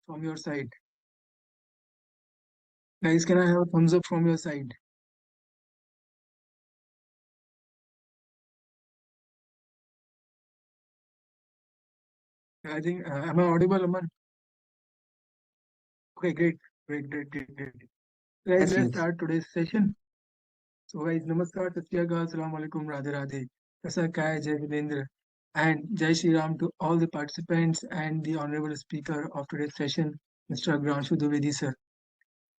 from your side? Guys, can I have a thumbs up from your side? I think, am I audible, Aman? Okay, great. Guys, Yes, let's yes. start today's session. So guys, namaskar, Sat Shri Akal, Assalamu alaikum, Radhe Radhe, Prasad Kai, Jai Videndra, and Jai Shri Ram to all the participants and the honorable speaker of today's session, Mr. Agranshu Dwivedi sir.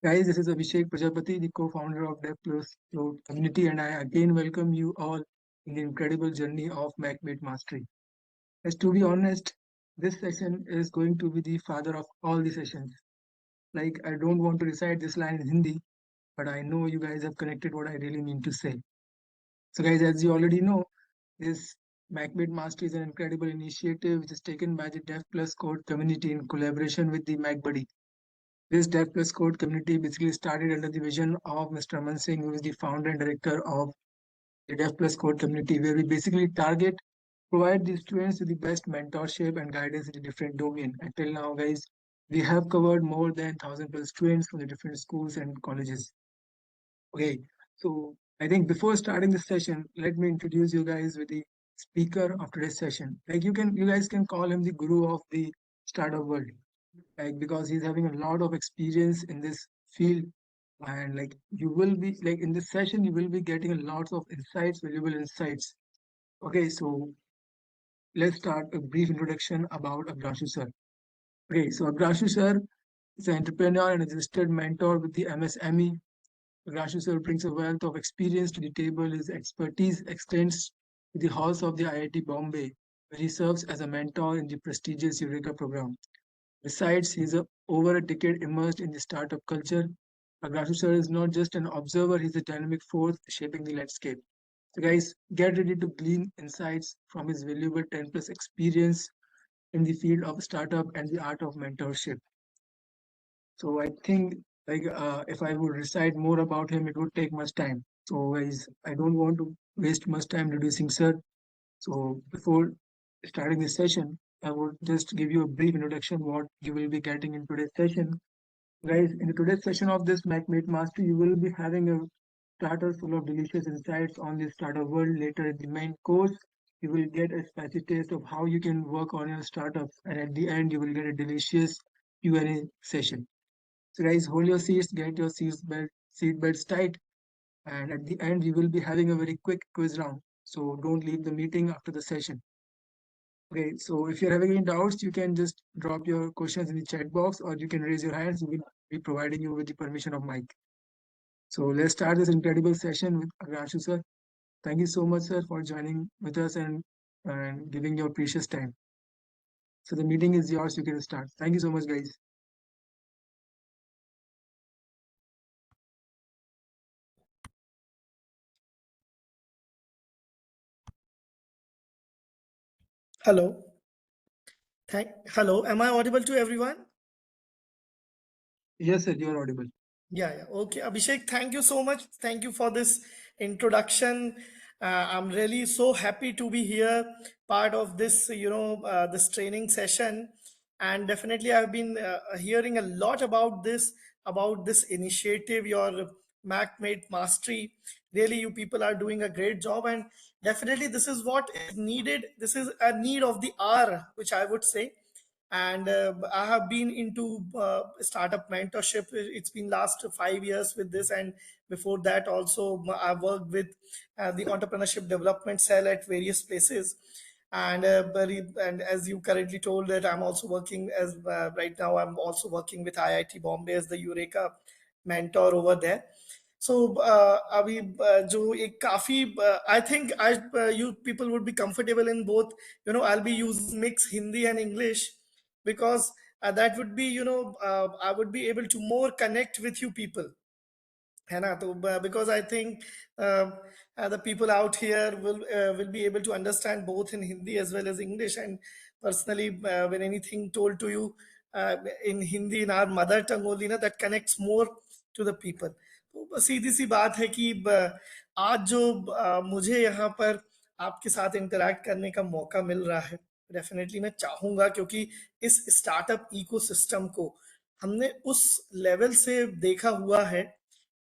Guys, this is Abhishek Prajapati, the co-founder of DevPlus Cloud Community, and I again welcome you all in the incredible journey of MacMate Mastery. As to be honest, this session is going to be the father of all the sessions. Like, I don't want to recite this line in Hindi, but I know you guys have connected what I really mean to say. So guys, as you already know, this MacMate Mastery is an incredible initiative which is taken by the Dev Plus Code community in collaboration with the MacBuddy. This Dev Plus Code community basically started under the vision of Mr. Aman Singh, who is the founder and director of the Dev Plus Code community, where we basically provide the students with the best mentorship and guidance in the different domain. Until now, guys, we have covered more than 1,000+ students from the different schools and colleges. Okay, so I think before starting this session, let me introduce you guys with the speaker of today's session. Like you guys can call him the guru of the startup world, like because he's having a lot of experience in this field, and like you will be like in this session, you will be getting a lot of insights, valuable insights. Okay, so let's start a brief introduction about Agranshu sir. Okay, so Agranshu sir is an entrepreneur and a registered mentor with the MSME. Agranshu sir brings a wealth of experience to the table. His expertise extends to the halls of the IIT Bombay, where he serves as a mentor in the prestigious Eureka program. Besides, he's over a decade immersed in the startup culture. Agranshu sir is not just an observer, he's a dynamic force shaping the landscape. So guys, get ready to glean insights from his valuable 10+ experience in the field of startup and the art of mentorship. So I think like if I would recite more about him, it would take much time. So guys, I don't want to waste much time introducing sir. So before starting this session, I would just give you a brief introduction what you will be getting in today's session. Guys, in today's session of this MacMate Master, you will be having a starter full of delicious insights on the startup world. Later in the main course, you will get a spicy taste of how you can work on your startups, and at the end, you will get a delicious Q&A session. So guys, hold your seats, get your seat belts tight, and at the end, we will be having a very quick quiz round. So don't leave the meeting after the session. Okay, so if you're having any doubts, you can just drop your questions in the chat box, or you can raise your hands. We will be providing you with the permission of Mike. So let's start this incredible session with Agranshu sir. Thank you so much, sir, for joining with us and giving your precious time. So the meeting is yours. You can start. Thank you so much, guys. Hello. Hello. Am I audible to everyone? Yes, sir, you are audible. Yeah. Okay. Abhishek, thank you so much. Thank you for this introduction. I'm really so happy to be here, part of this, this training session. And definitely, I've been hearing a lot about this initiative, your MacMate Mastery. Really, you people are doing a great job. And definitely, this is what is needed. This is a need of the hour, which I would say. And I have been into startup mentorship. It's been last 5 years with this, and before that also I worked with the entrepreneurship development cell at various places. And and as you currently told that I'm also working as right now I'm also working with IIT Bombay as the Eureka mentor over there. So अभी जो एक काफी I think you people would be comfortable in both. I'll be using mix Hindi and English because that would be I would be able to more connect with you people, है ना? तो because I think the people out here will be able to understand both in Hindi as well as English. And personally, when anything told to you in Hindi, in our mother tongue only, ना, that connects more to the people. तो सीधी सी बात है कि आज जो मुझे यहाँ पर आपके साथ इंटरेक्ट करने का मौका मिल रहा है, डेफिनेटली मैं चाहूंगा, क्योंकि इस स्टार्टअप इकोसिस्टम को हमने उस लेवल से देखा हुआ है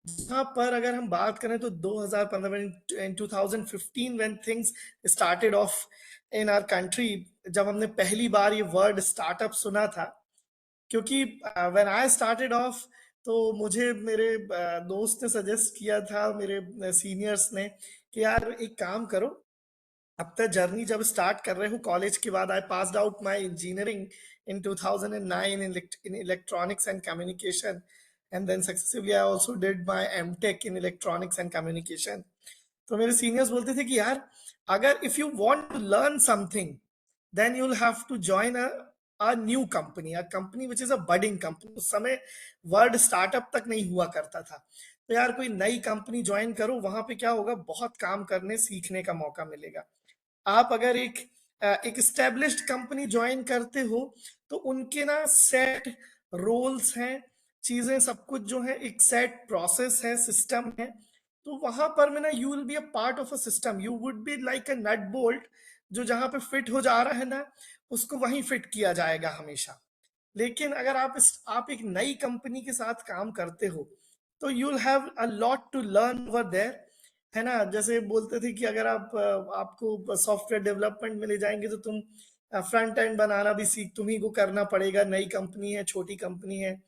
जहां पर अगर हम बात करें तो 2015 in 2015 when things started off in our country, जब हमने पहली बार ये वर्ड स्टार्टअप सुना था, क्योंकि व्हेन आई स्टार्टेड ऑफ तो मुझे मेरे दोस्त ने सजेस्ट किया था, मेरे सीनियर्स ने, कि यार एक काम करो, अब तक जर्नी जब स्टार्ट कर रहे हो कॉलेज के बाद, I passed out my engineering in 2009 in electronics and communication, and then successively I also did my MTech in electronics and communication. तो मेरे सीनियर्स बोलते थे कि यार, अगर if you want to learn something, then you'll have to join a new company, a company which is a budding company। उस समय word startup तक नहीं हुआ करता था, तो यार कोई नई कंपनी ज्वाइन करो, वहां पे क्या होगा, बहुत काम करने सीखने का मौका मिलेगा। आप अगर एक स्टेब्लिश्ड कंपनी ज्वाइन करते हो तो उनके ना सेट रोल्स हैं, चीजें सब कुछ जो है एक सेट प्रोसेस है, सिस्टम है। तो वहां पर में ना you will be a part of a system, you would be like a nut bolt, जो जहां पे फिट हो जा रहा है ना, उसको वहीं फिट किया जाएगा हमेशा। लेकिन अगर आप एक नई कंपनी के साथ काम करते हो तो you will have a lot to learn over there, है ना। जैसे बोलते थे कि अगर आपको सॉफ्टवेयर डेवलपमेंट में ले जाएंगे तो तुम फ्रंट एंड बनाना भी सीख तुम्ही को करना पड़ेगा, नई कंपनी है, छोटी कंपनी है।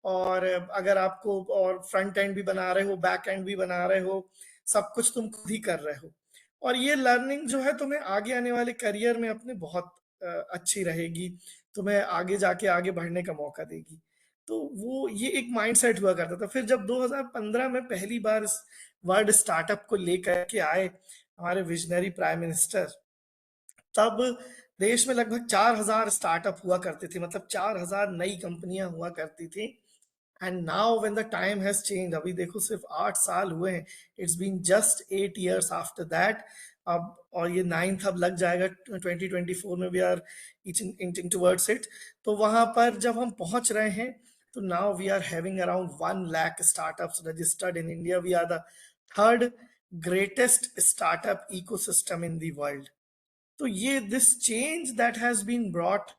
और अगर आपको और फ्रंट एंड भी बना रहे हो, बैक एंड भी बना रहे हो, सब कुछ तुम खुद ही कर रहे हो। और ये लर्निंग जो है तुम्हें आगे आने वाले करियर में अपने बहुत अच्छी रहेगी, तुम्हें आगे जाके आगे बढ़ने का मौका देगी। तो वो ये एक माइंडसेट हुआ करता था। फिर जब 2015 में पहली बार इस वर्ड स्टार्टअप को लेकर के आए हमारे विजनरी प्राइम मिनिस्टर, तब देश में लगभग 4,000 स्टार्टअप हुआ करते थे, मतलब 4,000 नई कंपनियां हुआ करती थी। And now when the time has change, अभी देखो सिर्फ 8 साल हुए हैं, it's been just 8 years after that. अब और ये नाइन्थ अब लग जाएगा 2024 में, we are inching towards it. तो वहां पर जब हम पहुंच रहे हैं, तो now we are having around 1 lakh startups registered in India. We are the third greatest startup ecosystem in the world. तो ये this change that has been brought,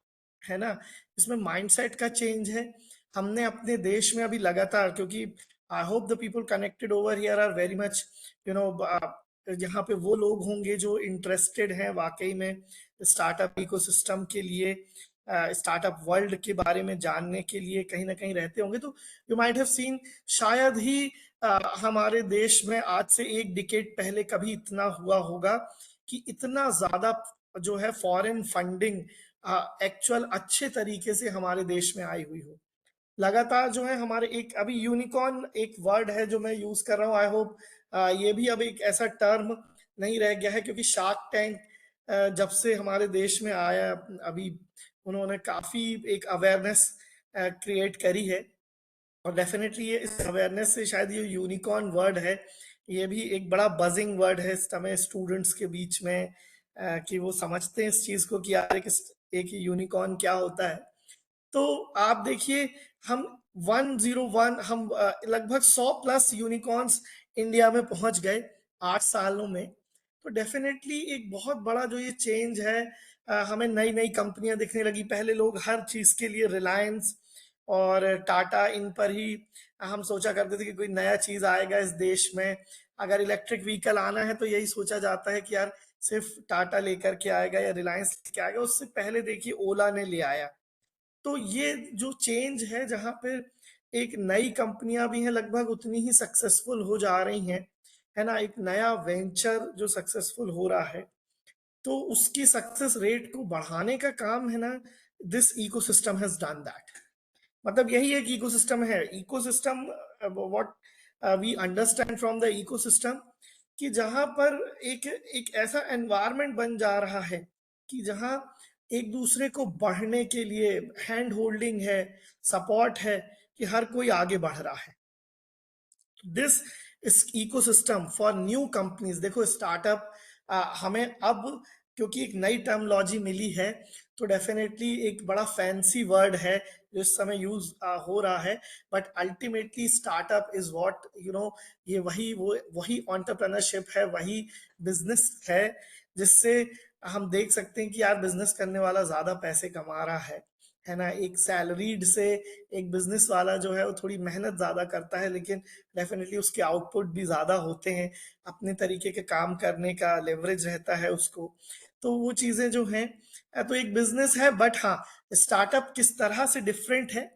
है ना, इसमें माइंडसेट का चेंज है। हमने अपने देश में अभी लगातार, क्योंकि I hope the people connected over here are very much, you know, यहाँ पे वो लोग होंगे जो इंटरेस्टेड हैं वाकई में स्टार्टअप इकोसिस्टम के लिए, स्टार्टअप वर्ल्ड के बारे में जानने के लिए कहीं ना कहीं रहते होंगे। तो यू माइट हैव सीन, शायद ही हमारे देश में आज से एक डिकेड पहले कभी इतना हुआ होगा कि इतना ज्यादा जो है फॉरेन फंडिंग एक्चुअल अच्छे तरीके से हमारे देश में आई हुई हो। लगातार जो है हमारे एक अभी यूनिकॉर्न एक वर्ड है जो मैं यूज कर रहा हूँ, आई होप ये भी अब एक ऐसा टर्म नहीं रह गया है, क्योंकि शार्क टैंक जब से हमारे देश में आया, अभी उन्होंने काफी एक अवेयरनेस क्रिएट करी है। और डेफिनेटली ये इस अवेयरनेस से शायद ये यूनिकॉर्न वर्ड है, ये भी एक बड़ा बजिंग वर्ड है इस समय स्टूडेंट्स के बीच में, कि वो समझते हैं इस चीज को कि यार एक यूनिकॉर्न क्या होता है। तो आप देखिए, हम 101, हम लगभग 100+ यूनिकॉर्न्स इंडिया में पहुंच गए 8 सालों में। तो डेफिनेटली एक बहुत बड़ा जो ये चेंज है, हमें नई नई कंपनियां दिखने लगी। पहले लोग हर चीज के लिए रिलायंस और टाटा इन पर ही हम सोचा करते थे कि कोई नया चीज आएगा इस देश में। अगर इलेक्ट्रिक व्हीकल आना है तो यही सोचा जाता है कि यार सिर्फ टाटा लेकर के आएगा या रिलायंस लेके आएगा। उससे पहले देखिए ओला ने ले आया। तो ये जो चेंज है, जहां पे एक नई कंपनियां भी हैं लगभग उतनी ही सक्सेसफुल हो जा रही हैं, है ना, एक नया वेंचर जो सक्सेसफुल हो रहा है, तो उसकी सक्सेस रेट को बढ़ाने का काम है ना, this ecosystem has done that. मतलब यही एक इकोसिस्टम है। Ecosystem, what we understand from the ecosystem, कि जहां पर एक एक ऐसा एनवायरनमेंट बन जा रहा है कि जहां एक दूसरे को बढ़ने के लिए हैंड होल्डिंग है, सपोर्ट है, कि हर कोई आगे बढ़ रहा है। दिस इस इकोसिस्टम फॉर न्यू कंपनीज, देखो स्टार्टअप हमें अब, क्योंकि एक नई टर्मोलॉजी मिली है, तो डेफिनेटली एक बड़ा फैंसी वर्ड है जो इस समय यूज हो रहा है। But ultimately startup is what, you know, ये वही एंटरप्रेन्योरशिप है, वही बिजनेस है जिससे हम देख सकते हैं कि यार बिजनेस करने वाला ज्यादा पैसे कमा रहा है ना। एक सैलरीड से एक बिजनेस वाला जो है वो थोड़ी मेहनत ज्यादा करता है, लेकिन डेफिनेटली उसके आउटपुट भी ज्यादा होते हैं, अपने तरीके के काम करने का लेवरेज रहता है उसको। तो वो चीजें जो हैं, तो एक बिजनेस है, बट हाँ, स्टार्टअप किस तरह से डिफरेंट है।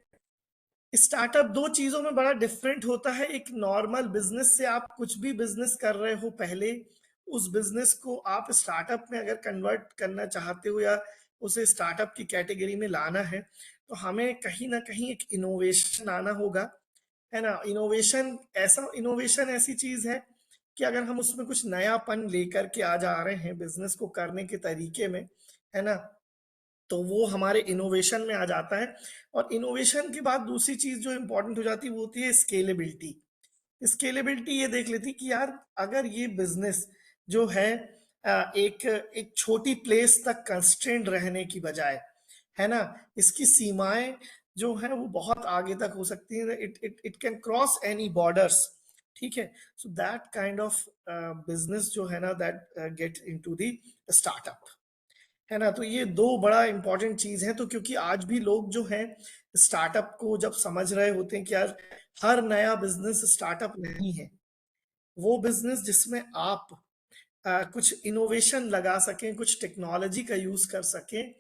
स्टार्टअप दो चीजों में बड़ा डिफरेंट होता है। एक नॉर्मल बिजनेस से, आप कुछ भी बिजनेस कर रहे हो पहले, उस बिजनेस को आप स्टार्टअप में अगर कन्वर्ट करना चाहते हो या उसे स्टार्टअप की कैटेगरी में लाना है, तो हमें कहीं ना कहीं एक इनोवेशन आना होगा, है ना। इनोवेशन ऐसी चीज है कि अगर हम उसमें कुछ नयापन लेकर के आ जा रहे हैं बिजनेस को करने के तरीके में, है ना, तो वो हमारे इनोवेशन में आ जाता है। और इनोवेशन के बाद दूसरी चीज जो इंपॉर्टेंट हो जाती है वो होती है स्केलेबिलिटी। स्केलेबिलिटी ये देख लेती कि यार अगर ये बिजनेस जो है एक एक छोटी प्लेस तक कंस्ट्रेंड रहने की बजाय, है ना, इसकी सीमाएं जो है वो बहुत आगे तक हो सकती है। It it it can cross any borders, ठीक है। So that kind of business जो है ना, that get into the startup, है ना। तो ये दो बड़ा इंपॉर्टेंट चीज है। तो क्योंकि आज भी लोग जो है स्टार्टअप को जब समझ रहे होते हैं कि यार हर नया बिजनेस स्टार्टअप नहीं है, वो बिजनेस जिसमें आप कुछ इनोवेशन लगा सकें, कुछ टेक्नोलॉजी का यूज कर सकें,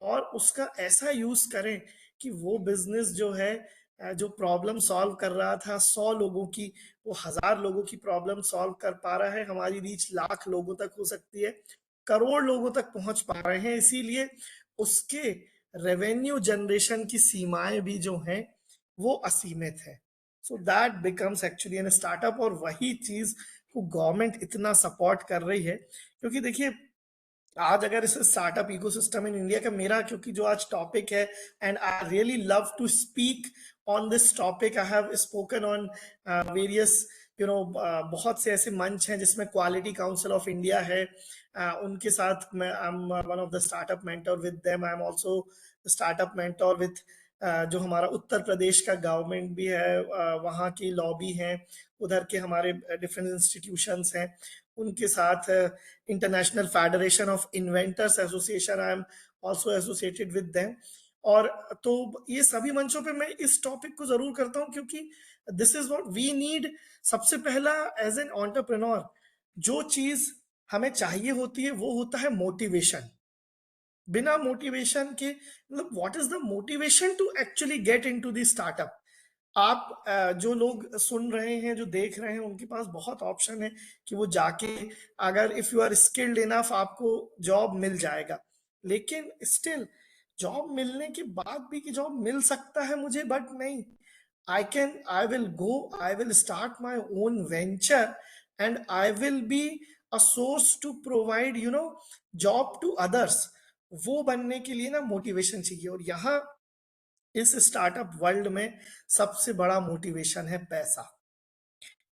और उसका ऐसा यूज करें कि वो बिजनेस जो है जो प्रॉब्लम सॉल्व कर रहा था 100 लोगों की, वो 1000 लोगों की प्रॉब्लम सॉल्व कर पा रहा है। हमारी रीच लाख लोगों तक हो सकती है, करोड़ लोगों तक पहुंच पा रहे हैं, इसीलिए उसके रेवेन्यू जनरेशन की सीमाएं भी जो हैं वो असीमित है। So that becomes actually an startup. और वही चीज को गवर्नमेंट इतना सपोर्ट कर रही है, क्योंकि देखिए आज अगर इस स्टार्टअप इकोसिस्टम इन इंडिया का, मेरा क्योंकि जो आज टॉपिक है, and I really love to speak on this topic, I have spoken on various बहुत से ऐसे मंच हैं जिसमें क्वालिटी काउंसिल ऑफ इंडिया है, उनके साथ मैं I am one of the startup mentor with them. I am also startup mentor with जो हमारा उत्तर प्रदेश का गवर्नमेंट भी है, वहाँ की लॉबी है, उधर के हमारे डिफरेंट इंस्टीट्यूशंस हैं, उनके साथ international federation of inventors association, I am also associated with them. और तो ये सभी मंचों पे मैं इस टॉपिक को जरूर करता हूँ, क्योंकि this is what we need. सबसे पहला, एज एन एंटरप्रेन्योर, जो चीज हमें चाहिए होती है वो होता है मोटिवेशन। बिना मोटिवेशन के, मतलब what is the motivation to actually get into the startup. आप जो लोग सुन रहे हैं, जो देख रहे हैं, उनके पास बहुत ऑप्शन है कि वो जाके, अगर if you are skilled enough, आपको जॉब मिल जाएगा। लेकिन स्टिल जॉब मिलने के बाद भी कि जॉब मिल सकता है मुझे, बट नहीं, I will start my own venture, and I will be a source to provide job to others। वो बनने के लिए ना मोटिवेशन चाहिए। और यहाँ इस स्टार्टअप वर्ल्ड में सबसे बड़ा मोटिवेशन है पैसा।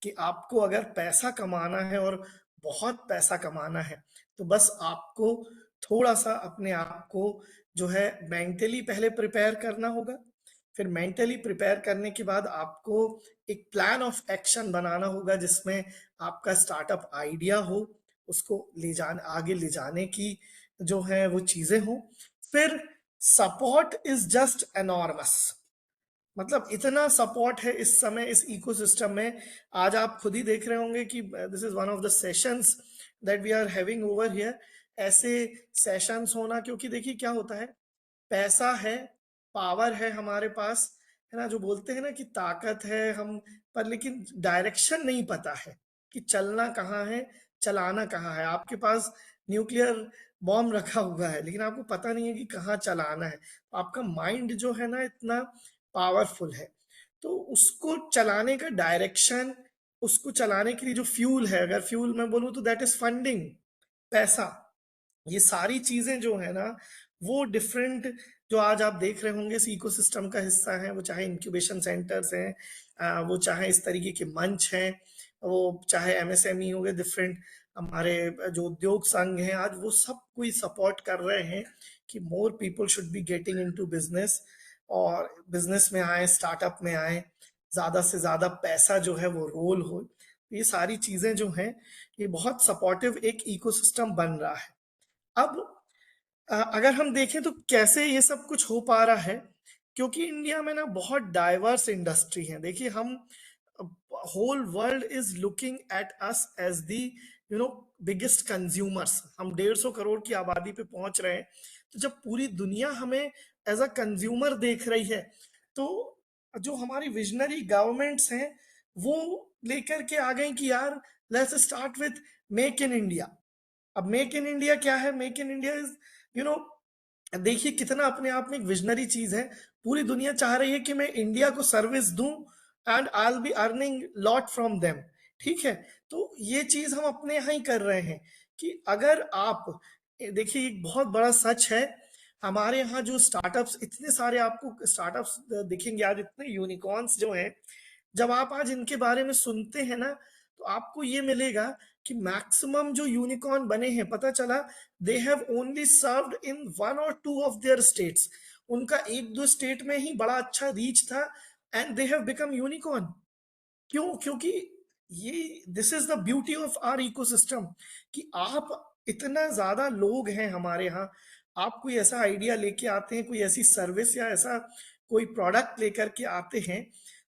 कि आपको अगर पैसा कमाना है और बहुत पैसा कमाना है, तो बस आपको थोड़ा सा अपने आप को जो है मेंटली पहले प्रिपेयर करना होगा। फिर मेंटली प्रिपेयर करने के बाद आपको एक प्लान ऑफ एक्शन बनाना होगा, जिसमें आपका स्टार्टअप आइडिया हो, उसको आगे ले जाने की जो है वो चीजें हो। फिर सपोर्ट इज जस्ट एनॉर्मस। मतलब इतना सपोर्ट है इस समय इस इकोसिस्टम में। आज आप खुद ही देख रहे होंगे कि this is one of the sessions that we are having over here. ऐसे सेशंस होना, क्योंकि देखिए क्या होता है, पैसा है, पावर है हमारे पास, है ना, जो बोलते हैं ना कि ताकत है हम पर, लेकिन डायरेक्शन नहीं पता है कि चलना कहाँ है, चलाना कहाँ है। आपके पास न्यूक्लियर बॉम्ब रखा हुआ है, लेकिन आपको पता नहीं है कि कहाँ चलाना है। आपका माइंड जो है ना इतना पावरफुल है, तो उसको चलाने का डायरेक्शन, उसको चलाने के लिए जो फ्यूल है, अगर फ्यूल मैं बोलूँ तो दैट इज फंडिंग, पैसा। ये सारी चीजें जो है ना, वो डिफरेंट, जो आज आप देख रहे होंगे इस इकोसिस्टम का हिस्सा है, वो चाहे इंक्यूबेशन सेंटर्स हैं, वो चाहे इस तरीके के मंच हैं, वो चाहे एमएसएमई हो गए, डिफरेंट हमारे जो उद्योग संघ हैं, आज वो सब कोई सपोर्ट कर रहे हैं कि more people should be getting into business, और बिजनेस में आए, स्टार्टअप में आए, ज्यादा से ज्यादा पैसा जो है वो रोल हो। ये सारी चीजें जो हैं, ये बहुत सपोर्टिव एक इकोसिस्टम बन रहा है। अब अगर हम देखें तो कैसे ये सब कुछ हो पा रहा है, क्योंकि इंडिया में ना बहुत डाइवर्स इंडस्ट्री है। देखिए हम whole world is looking at us as the biggest consumers. हम 150 करोड़ की आबादी पे पहुंच रहे हैं। तो जब पूरी दुनिया हमें एज अ कंज्यूमर देख रही है, तो जो हमारी विजनरी गवर्नमेंट्स हैं वो लेकर के आ गई कि यार let's start with make in India. अब मेक इन इंडिया क्या है? Make in India is you know देखिए कितना अपने आप में एक विजनरी चीज है। पूरी दुनिया चाह रही है कि मैं इंडिया को सर्विस दूं and I will be earning lot from them. ठीक है, तो ये चीज हम अपने यहाँ ही कर रहे हैं कि अगर आप देखिए एक बहुत बड़ा सच है। हमारे यहाँ जो स्टार्टअप्स, इतने सारे आपको स्टार्टअप्स दिखेंगे आज, इतने यूनिकॉर्न्स जो हैं, जब आप आज इनके बारे में सुनते हैं ना, तो आपको ये मिलेगा कि मैक्सिमम जो यूनिकॉर्न बने हैं, पता चला they have only served in 1 और 2 ऑफ देयर स्टेट्स। उनका 1-2 स्टेट में ही बड़ा अच्छा रीच था and they have become unicorn. क्यों? क्योंकि ये this is the beauty of our ecosystem कि आप इतना ज्यादा लोग हैं हमारे यहाँ। आप कोई ऐसा आइडिया लेके आते हैं, कोई ऐसी सर्विस या ऐसा कोई प्रोडक्ट लेकर के आते हैं,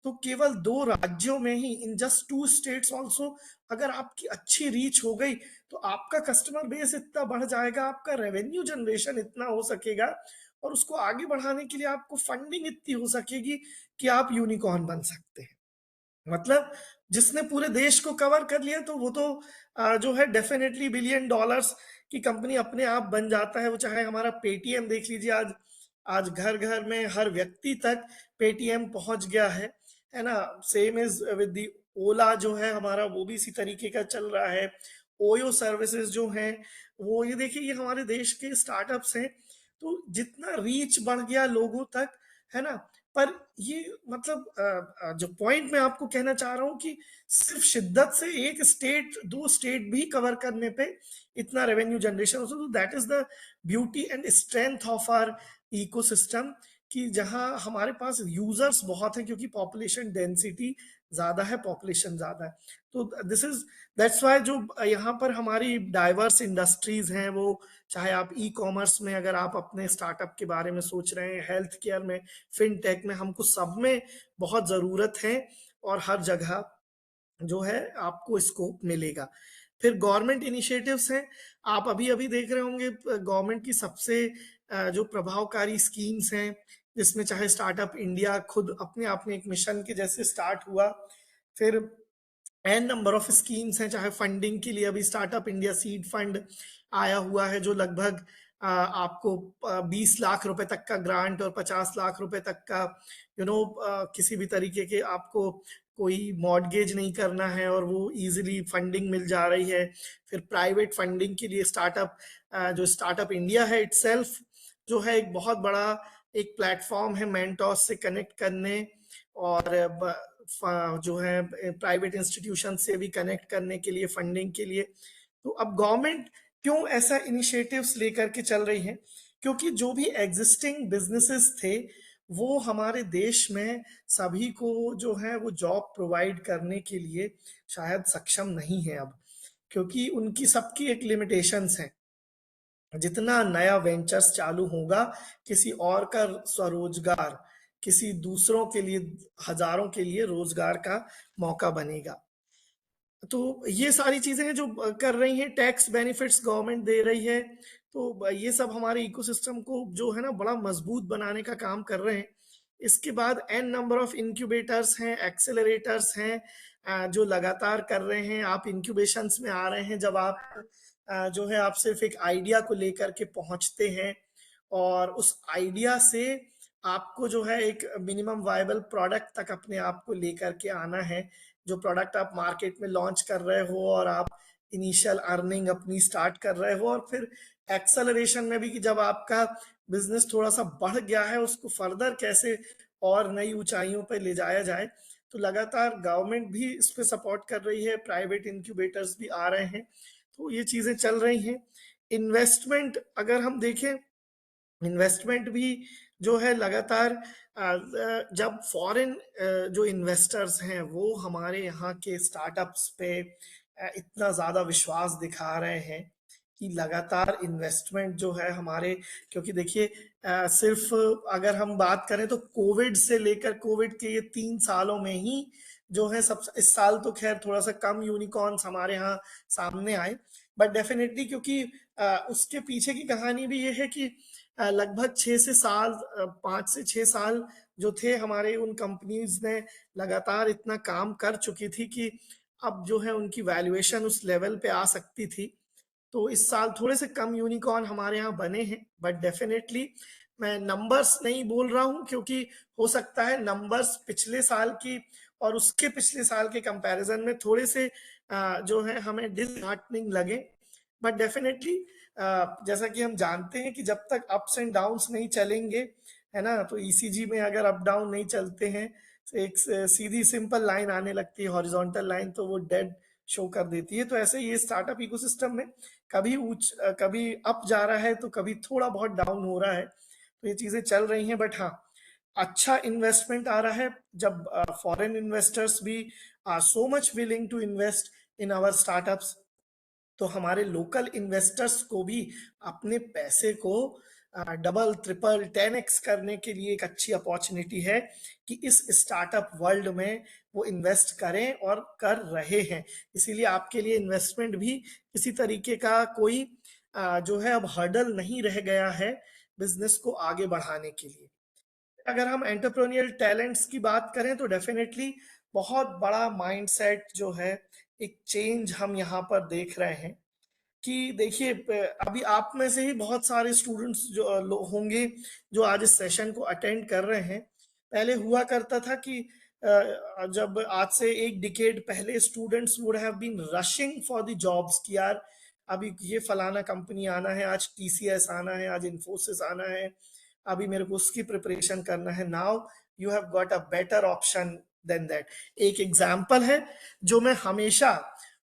तो केवल 2 राज्यों में ही, इन जस्ट 2 स्टेट्स ऑल्सो, अगर आपकी अच्छी रीच हो गई, तो आपका कस्टमर बेस इतना बढ़ जाएगा, आपका रेवेन्यू जनरेशन इतना हो सकेगा, और उसको आगे बढ़ाने के लिए आपको फंडिंग इतनी हो सकेगी कि आप यूनिकॉर्न बन सकते हैं। मतलब जिसने पूरे देश को कवर कर लिया, तो वो तो जो है डेफिनेटली बिलियन डॉलर्स की कंपनी अपने आप बन जाता है। वो चाहे हमारा पेटीएम देख लीजिए, आज आज घर घर में हर व्यक्ति तक पेटीएम पहुंच गया है ना। सेम इज विद दी ओला जो है हमारा, वो भी इसी तरीके का चल रहा है। ओयो सर्विसेज जो हैं, वो ये देखिए ये हमारे देश के स्टार्टअप्स हैं। तो जितना रीच बढ़ गया लोगों तक, है ना। पर ये मतलब जो पॉइंट मैं आपको कहना चाह रहा हूँ कि सिर्फ शिद्दत से एक स्टेट, 2 स्टेट भी कवर करने पे इतना रेवेन्यू जनरेशन हो, तो that is the beauty and strength of our ecosystem, कि जहाँ हमारे पास यूजर्स बहुत हैं, क्योंकि पॉपुलेशन डेंसिटी ज्यादा है, पॉपुलेशन ज्यादा है। तो दिस इज दैट्स वाई जो यहाँ पर हमारी डाइवर्स इंडस्ट्रीज हैं, वो चाहे आप ई कॉमर्स में अगर आप अपने स्टार्टअप के बारे में सोच रहे हैं, हेल्थ केयर में, फिनटेक में, हमको सब में बहुत ज़रूरत है, और हर जगह जो है आपको स्कोप मिलेगा। फिर गवर्नमेंट इनिशिएटिव्स हैं। आप अभी अभी देख रहे होंगे गवर्नमेंट की सबसे जो प्रभावकारी स्कीम्स हैं, जिसमें चाहे स्टार्टअप इंडिया खुद अपने आप में एक मिशन के जैसे स्टार्ट हुआ। फिर एन नंबर ऑफ स्कीम्स हैं, चाहे फंडिंग के लिए अभी स्टार्टअप इंडिया सीड फंड आया हुआ है, जो लगभग आपको 20 लाख रुपए तक का ग्रांट और 50 लाख रुपए तक का किसी भी तरीके के आपको कोई मॉर्गेज नहीं करना है, और वो इजीली फंडिंग मिल जा रही है। फिर प्राइवेट फंडिंग के लिए स्टार्टअप जो स्टार्टअप इंडिया है इटसेल्फ जो है एक बहुत बड़ा एक प्लेटफॉर्म है मेंटोस से कनेक्ट करने, और जो है प्राइवेट इंस्टीट्यूशन से भी कनेक्ट करने के लिए, फंडिंग के लिए। तो अब गवर्नमेंट क्यों ऐसा इनिशिएटिव्स लेकर के चल रही है? क्योंकि जो भी एग्जिस्टिंग बिजनेसेस थे, वो हमारे देश में सभी को जो है वो जॉब प्रोवाइड करने के लिए शायद सक्षम नहीं है अब, क्योंकि उनकी सबकी एक लिमिटेशंस हैं। जितना नया वेंचर्स चालू होगा, किसी और का स्वरोजगार, किसी दूसरों के लिए, हजारों के लिए रोजगार का मौका बनेगा। तो ये सारी चीजें हैं जो कर रही हैं, टैक्स बेनिफिट्स गवर्नमेंट दे रही है। तो ये सब हमारे इकोसिस्टम को जो है ना बड़ा मजबूत बनाने का काम कर रहे हैं। इसके बाद एन नंबर ऑफ इंक्यूबेटर्स हैं, एक्सेलरेटर्स हैं, जो लगातार कर रहे हैं। आप इंक्यूबेशंस में आ रहे हैं जब आप जो है आप सिर्फ एक आइडिया को लेकर के पहुंचते हैं, और उस आइडिया से आपको जो है एक मिनिमम वायबल प्रोडक्ट तक अपने आप को लेकर के आना है। जो प्रोडक्ट आप मार्केट में लॉन्च कर रहे हो, और आप इनिशियल अर्निंग अपनी स्टार्ट कर रहे हो, और फिर एक्सेलरेशन में भी कि जब आपका बिजनेस थोड़ा सा बढ़ गया है, उसको फर्दर कैसे और नई ऊंचाइयों पर ले जाया जाए। तो लगातार गवर्नमेंट भी इस पे सपोर्ट कर रही है, प्राइवेट इंक्यूबेटर्स भी आ रहे हैं। तो ये चीजें चल रही हैं। इन्वेस्टमेंट अगर हम देखें, इन्वेस्टमेंट भी जो है लगातार जब फॉरेन जो इन्वेस्टर्स हैं वो हमारे यहाँ के स्टार्टअप्स पे इतना ज़्यादा विश्वास दिखा रहे हैं कि लगातार इन्वेस्टमेंट जो है हमारे, क्योंकि देखिए सिर्फ अगर हम बात करें तो कोविड से लेकर कोविड के ये 3 सालों में ही जो है सब, इस साल तो खैर थोड़ा सा कम यूनिकॉर्न्स हमारे यहाँ सामने आए, बट डेफिनेटली क्योंकि उसके पीछे की कहानी भी ये है कि लगभग 5 से 6 साल जो थे हमारे, उन कंपनीज ने लगातार इतना काम कर चुकी थी कि अब जो है उनकी वैल्यूएशन उस लेवल पे आ सकती थी। तो इस साल थोड़े से कम यूनिकॉर्न हमारे यहाँ बने हैं, बट डेफिनेटली मैं नंबर्स नहीं बोल रहा हूँ, क्योंकि हो सकता है नंबर्स पिछले साल की और उसके पिछले साल के कंपैरिजन में थोड़े से जो है हमें डिसहार्टनिंग लगे, बट डेफिनेटली जैसा कि हम जानते हैं कि जब तक अप्स एंड डाउन्स नहीं चलेंगे, है ना, तो ईसीजी में अगर अप डाउन नहीं चलते हैं तो एक सीधी सिंपल लाइन आने लगती है, हॉरिजॉन्टल लाइन, तो वो डेड शो कर देती है। तो ऐसे ये स्टार्टअप इकोसिस्टम में कभी कभी अप जा रहा है तो कभी थोड़ा बहुत डाउन हो रहा है, तो ये चीजें चल रही हैं। बट हाँ, अच्छा इन्वेस्टमेंट आ रहा है जब फॉरेन इन्वेस्टर्स भी are so much willing to invest in our startups, तो हमारे लोकल इन्वेस्टर्स को भी अपने पैसे को डबल ट्रिपल 10x करने के लिए एक अच्छी अपॉर्चुनिटी है कि इस स्टार्टअप वर्ल्ड में वो इन्वेस्ट करें, और कर रहे हैं। इसीलिए आपके लिए इन्वेस्टमेंट भी किसी तरीके का कोई जो है अब हर्डल नहीं रह गया है बिजनेस को आगे बढ़ाने के लिए। अगर हम एंटरप्रेन्योरियल टैलेंट्स की बात करें तो डेफिनेटली बहुत बड़ा माइंडसेट जो है, एक चेंज हम यहाँ पर देख रहे हैं कि देखिए अभी आप में से ही बहुत सारे स्टूडेंट्स जो होंगे जो आज इस सेशन को अटेंड कर रहे हैं। पहले हुआ करता था कि जब आज से एक डिकेड पहले students would have been rushing for the jobs कि यार अभी ये फलाना कंपनी आना है, आज टीसीएस आना है, आज इन्फोसिस आना है, अभी मेरे को उसकी प्रिपरेशन करना है। Now you have got a better option than that. एक एग्जाम्पल है जो मैं हमेशा,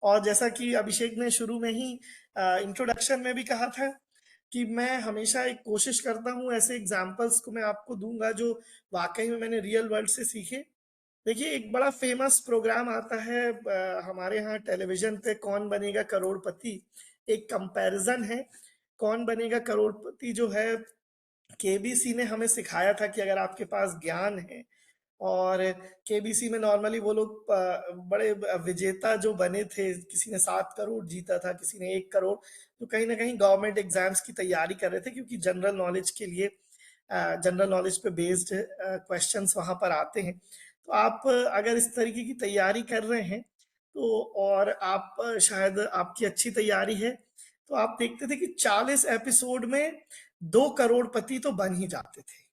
और जैसा कि अभिषेक ने शुरू में ही इंट्रोडक्शन में भी कहा था कि मैं हमेशा एक कोशिश करता हूँ ऐसे एग्जाम्पल्स को मैं आपको दूंगा जो वाकई में मैंने रियल वर्ल्ड से सीखे। देखिए एक बड़ा फेमस प्रोग्राम आता है हमारे यहाँ टेलीविजन पे, कौन बनेगा करोड़पति। एक कंपैरिजन है, कौन बनेगा करोड़पति जो है केबीसी ने हमें सिखाया था कि अगर आपके पास ज्ञान है, और केबीसी में नॉर्मली वो लोग बड़े विजेता जो बने थे, किसी ने 7 करोड़ जीता था, किसी ने 1 करोड़, तो कहीं ना कहीं गवर्नमेंट एग्जाम्स की तैयारी कर रहे थे, क्योंकि जनरल नॉलेज के लिए जनरल नॉलेज पे बेस्ड क्वेश्चंस वहां पर आते हैं। तो आप अगर इस तरीके की तैयारी कर रहे हैं तो, और आप शायद आपकी अच्छी तैयारी है, तो आप देखते थे कि 40 एपिसोड में 2 करोड़पति तो बन ही जाते थे।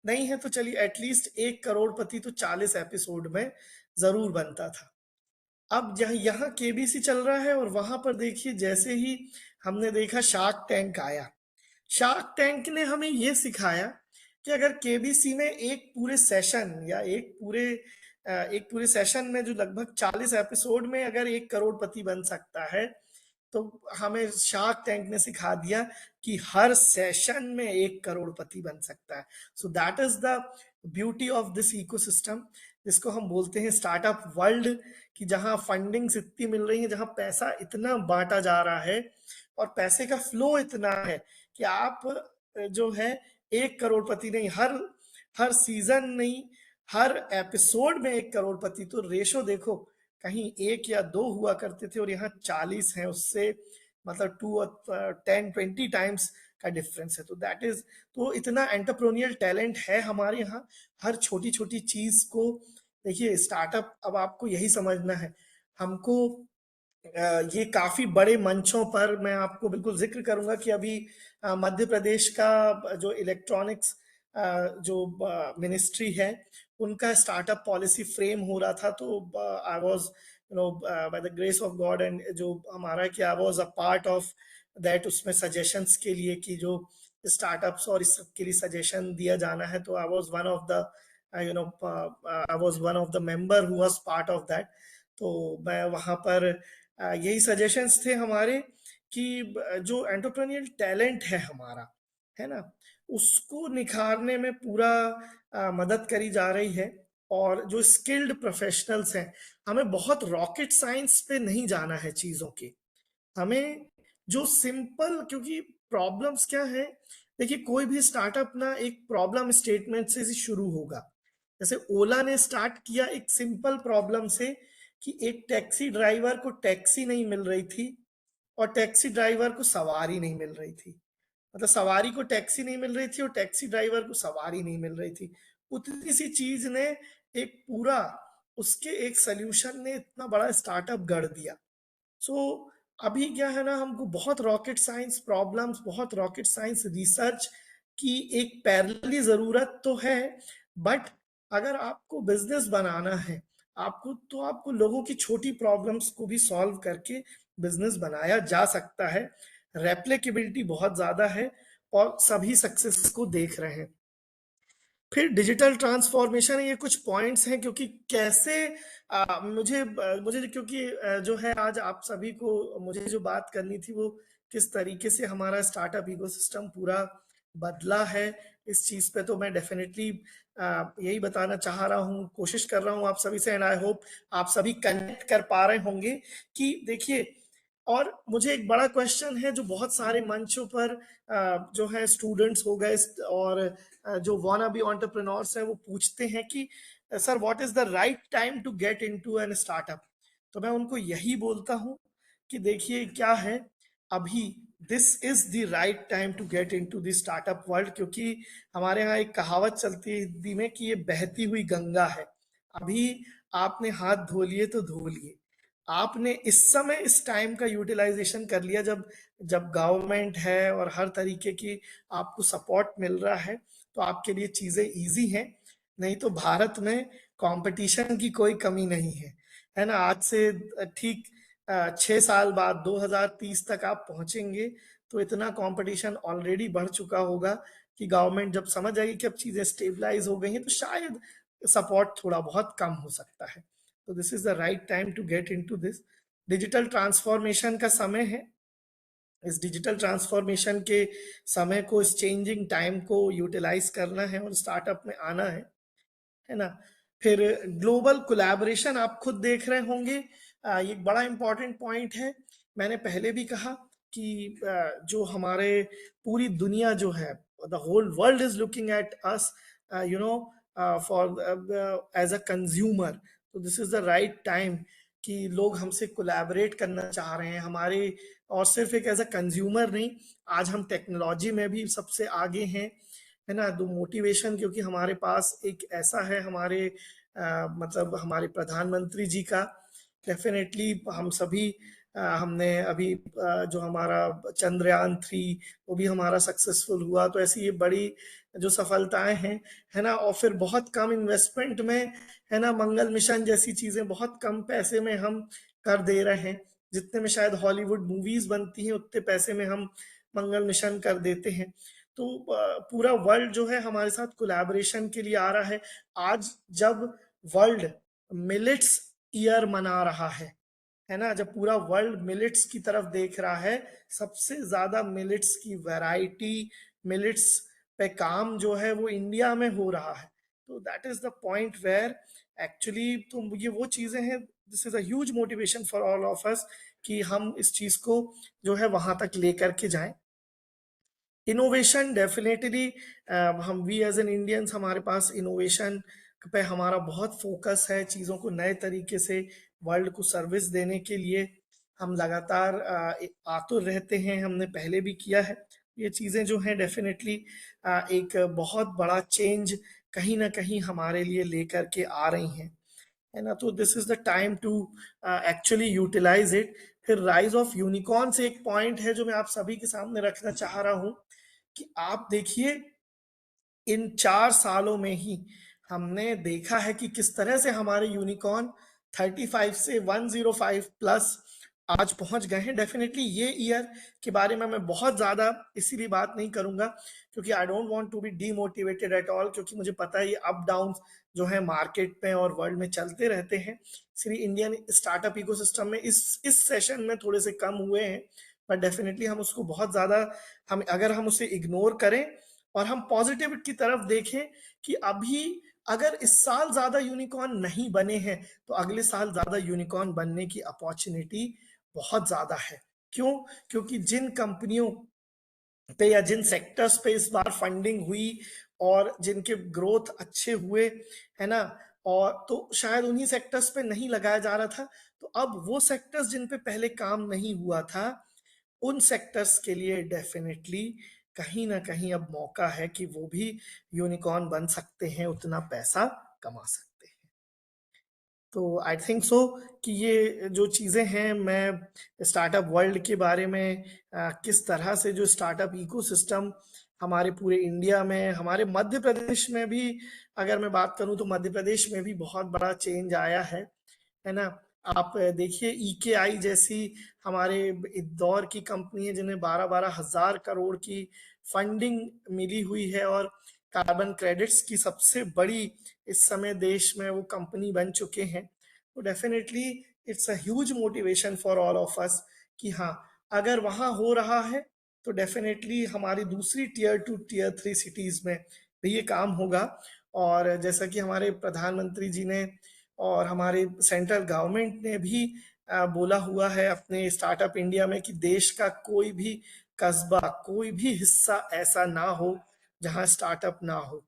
नहीं है तो चलिए एटलीस्ट 1 करोड़पति तो 40 एपिसोड में जरूर बनता था। अब जहाँ यहाँ केबीसी चल रहा है, और वहां पर देखिए जैसे ही हमने देखा शार्क टैंक आया, शार्क टैंक ने हमें ये सिखाया कि अगर केबीसी में एक पूरे सेशन या एक पूरे सेशन में जो लगभग 40 एपिसोड में अगर 1 करोड़पति बन सकता है, तो हमें शार्क टैंक ने सिखा दिया कि हर सेशन में 1 करोड़पति बन सकता है। So that is the beauty of this ecosystem, जिसको हम बोलते हैं स्टार्टअप वर्ल्ड, कि जहां फंडिंग्स इतनी मिल रही है, जहां पैसा इतना बांटा जा रहा है और पैसे का फ्लो इतना है कि आप जो है 1 करोड़पति नहीं, हर हर सीजन नहीं, हर एपिसोड में 1 करोड़पति। तो रेशो देखो, कहीं 1 या 2 हुआ करते थे और यहाँ 40 है, उससे मतलब 10-20 टाइम्स का डिफरेंस है। तो दैट इज, तो इतना एंटरप्रेन्योरियल टैलेंट है हमारे यहाँ हर छोटी छोटी चीज को। देखिए स्टार्टअप, अब आपको यही समझना है हमको, ये काफी बड़े मंचों पर मैं आपको बिल्कुल जिक्र करूंगा कि अभी मध्य प्रदेश का जो इलेक्ट्रॉनिक्स जो मिनिस्ट्री है, उनका स्टार्टअप पॉलिसी फ्रेम हो रहा था। तो I was by the grace of God, and जो हमारा कि I was a part of that, उसमें सजेशंस के लिए कि जो स्टार्टअप्स और इस सब के लिए सजेशन दिया जाना है, तो I was one of the I was one of the member who was part of that. तो मैं वहां पर यही सजेशंस थे हमारे कि जो एंटरप्रेन्योरियल टैलेंट है हमारा, है ना, उसको निखारने में पूरा मदद करी जा रही है। और जो स्किल्ड प्रोफेशनल्स हैं, हमें बहुत रॉकेट साइंस पे नहीं जाना है चीजों के, हमें जो सिंपल, क्योंकि प्रॉब्लम्स क्या है, देखिए कोई भी स्टार्टअप ना एक प्रॉब्लम स्टेटमेंट से ही शुरू होगा। जैसे ओला ने स्टार्ट किया एक सिंपल प्रॉब्लम से कि एक टैक्सी ड्राइवर को टैक्सी नहीं मिल रही थी और टैक्सी ड्राइवर को सवारी नहीं मिल रही थी। मतलब सवारी को टैक्सी नहीं मिल रही थी और टैक्सी ड्राइवर को सवारी नहीं मिल रही थी। उतनी सी चीज ने एक पूरा, उसके एक सोल्यूशन ने इतना बड़ा स्टार्टअप गढ़ दिया। सो अभी क्या है ना, हमको बहुत रॉकेट साइंस प्रॉब्लम्स, बहुत रॉकेट साइंस रिसर्च की एक पैरेलली जरूरत तो है, बट अगर आपको बिजनेस बनाना है, आपको लोगों की छोटी प्रॉब्लम्स को भी सॉल्व करके बिजनेस बनाया जा सकता है। रेप्लिकेबिलिटी बहुत ज्यादा है और सभी सक्सेस को देख रहे हैं। फिर डिजिटल ट्रांसफॉर्मेशन, ये कुछ पॉइंट्स हैं, क्योंकि कैसे मुझे क्योंकि जो है आज आप सभी को मुझे जो बात करनी थी वो किस तरीके से हमारा स्टार्टअप इकोसिस्टम पूरा बदला है, इस चीज पे तो मैं डेफिनेटली यही बताना चाह रहा हूँ, कोशिश कर रहा हूँ आप सभी से, एंड आई होप आप सभी कनेक्ट कर पा रहे होंगे कि देखिए। और मुझे एक बड़ा क्वेश्चन है जो बहुत सारे मंचों पर जो है स्टूडेंट्स हो गए और जो वाना बी ऑन्टरप्रेन्योर्स हैं वो पूछते हैं कि sir what is the right time to get into an startup. तो मैं उनको यही बोलता हूँ कि देखिए क्या है, अभी this is the right time to get into the startup world, क्योंकि हमारे यहाँ एक कहावत चलती है हिंदी में कि ये बहती हुई गंगा है। अभी आपने हाथ धो लिए तो धो लिए, आपने इस समय इस टाइम का यूटिलाइजेशन कर लिया, जब जब गवर्नमेंट है और हर तरीके की आपको सपोर्ट मिल रहा है, तो आपके लिए चीजें इजी हैं। नहीं तो भारत में कंपटीशन की कोई कमी नहीं है ना। आज से ठीक 6 साल बाद 2030 तक आप पहुंचेंगे तो इतना कंपटीशन ऑलरेडी बढ़ चुका होगा कि गवर्नमेंट जब समझ जाएगी कि अब चीजें स्टेबलाइज हो गई हैं तो शायद सपोर्ट थोड़ा बहुत कम हो सकता है। तो this is the right time to get into this. Digital transformation का समय है। इस डिजिटल ट्रांसफॉर्मेशन के समय को, इस चेंजिंग टाइम को यूटिलाइज करना है और स्टार्टअप में आना है ना। फिर ग्लोबल कोलैबोरेशन आप खुद देख रहे होंगे, ये एक बड़ा इंपॉर्टेंट पॉइंट है। मैंने पहले भी कहा कि जो हमारे पूरी दुनिया जो है, the whole world is looking at us, you know, for as a consumer. तो this is the right time कि लोग हमसे कोलैबोरेट करना चाह रहे हैं हमारे, और सिर्फ एक एज अ कंज्यूमर नहीं, आज हम टेक्नोलॉजी में भी सबसे आगे हैं, है ना। दो मोटिवेशन, क्योंकि हमारे पास एक ऐसा है हमारे मतलब हमारे प्रधानमंत्री जी का, डेफिनेटली हम सभी हमने अभी जो हमारा चंद्रयान 3 वो भी हमारा सक्सेसफुल हुआ, तो ऐसी ये बड़ी जो सफलताएं हैं, है ना। और फिर बहुत कम इन्वेस्टमेंट में, है ना, मंगल मिशन जैसी चीजें बहुत कम पैसे में हम कर दे रहे हैं। जितने में शायद हॉलीवुड मूवीज बनती हैं उतने पैसे में हम मंगल मिशन कर देते हैं। तो पूरा वर्ल्ड जो है हमारे साथ कोलैबोरेशन के लिए आ रहा है। आज जब वर्ल्ड मिलेट्स ईयर मना रहा है ना, जब पूरा वर्ल्ड मिलेट्स की तरफ देख रहा है, सबसे ज्यादा मिलेट्स की वैरायटी, मिलेट्स पे काम जो है वो इंडिया में हो रहा है। तो that is the point where actually, तो ये वो चीजें हैं, this is a huge motivation for all of us कि हम इस चीज को जो है वहां तक लेकर के जाएं। इनोवेशन डेफिनेटली, हम वी एज एन इंडियंस, हमारे पास इनोवेशन पे हमारा बहुत फोकस है, चीज़ों को नए तरीके से वर्ल्ड को सर्विस देने के लिए हम लगातार आतुर रहते हैं, हमने पहले भी किया है। ये चीज़ें जो हैं डेफिनेटली एक बहुत बड़ा चेंज कहीं ना कहीं हमारे लिए लेकर के आ रही हैं, है ना। तो this is the time to actually utilize it. फिर राइज ऑफ यूनिकॉर्न्स एक पॉइंट है जो मैं आप सभी के सामने रखना चाह रहा हूं कि आप देखिए इन 4 सालों में ही हमने देखा है कि किस तरह से हमारे यूनिकॉर्न 35 से 105 प्लस आज पहुंच गए हैं। डेफिनेटली ये ईयर के बारे में मैं बहुत ज्यादा इसीलिए बात नहीं करूंगा क्योंकि I don't want to be demotivated at all, क्योंकि मुझे पता है ये अप डाउन जो है मार्केट में और वर्ल्ड में चलते रहते हैं। इसलिए इंडियन स्टार्टअप इकोसिस्टम में इस सेशन में थोड़े से कम हुए हैं, बट डेफिनेटली हम उसको बहुत ज्यादा, हम अगर हम उसे इग्नोर करें और हम पॉजिटिव की तरफ देखें कि अभी अगर इस साल ज्यादा यूनिकॉर्न नहीं बने हैं तो अगले साल ज्यादा यूनिकॉर्न बनने की अपॉर्चुनिटी बहुत ज्यादा है। क्यों? क्योंकि जिन कंपनियों पे या जिन सेक्टर्स पे इस बार फंडिंग हुई और जिनके ग्रोथ अच्छे हुए, है ना, और तो शायद उन्हीं सेक्टर्स पे नहीं लगाया जा रहा था। तो अब वो सेक्टर्स जिन पे पहले काम नहीं हुआ था, उन सेक्टर्स के लिए डेफिनेटली कहीं ना कहीं अब मौका है कि वो भी यूनिकॉर्न बन सकते हैं, उतना पैसा कमा सकते हैं। तो आई थिंक सो कि ये जो चीज़ें हैं, मैं स्टार्टअप वर्ल्ड के बारे में किस तरह से जो स्टार्टअप इकोसिस्टम हमारे पूरे इंडिया में, हमारे मध्य प्रदेश में भी अगर मैं बात करूं तो मध्य प्रदेश में भी बहुत बड़ा चेंज आया है ना। आप देखिए EKI जैसी हमारे इंदौर की कंपनी है जिन्हें 12-12 हज़ार करोड़ की फंडिंग मिली हुई है और कार्बन क्रेडिट्स की सबसे बड़ी इस समय देश में वो कंपनी बन चुके हैं। तो definitely it's a huge motivation for all of us कि हाँ, अगर वहाँ हो रहा है तो डेफिनेटली हमारी दूसरी टियर 2 टियर 3 सिटीज में भी ये काम होगा। और जैसा कि हमारे प्रधानमंत्री जी ने और हमारे सेंट्रल गवर्नमेंट ने भी बोला हुआ है अपने स्टार्टअप इंडिया में कि देश का कोई भी कस्बा, कोई भी हिस्सा ऐसा ना हो जहां स्टार्टअप ना हो।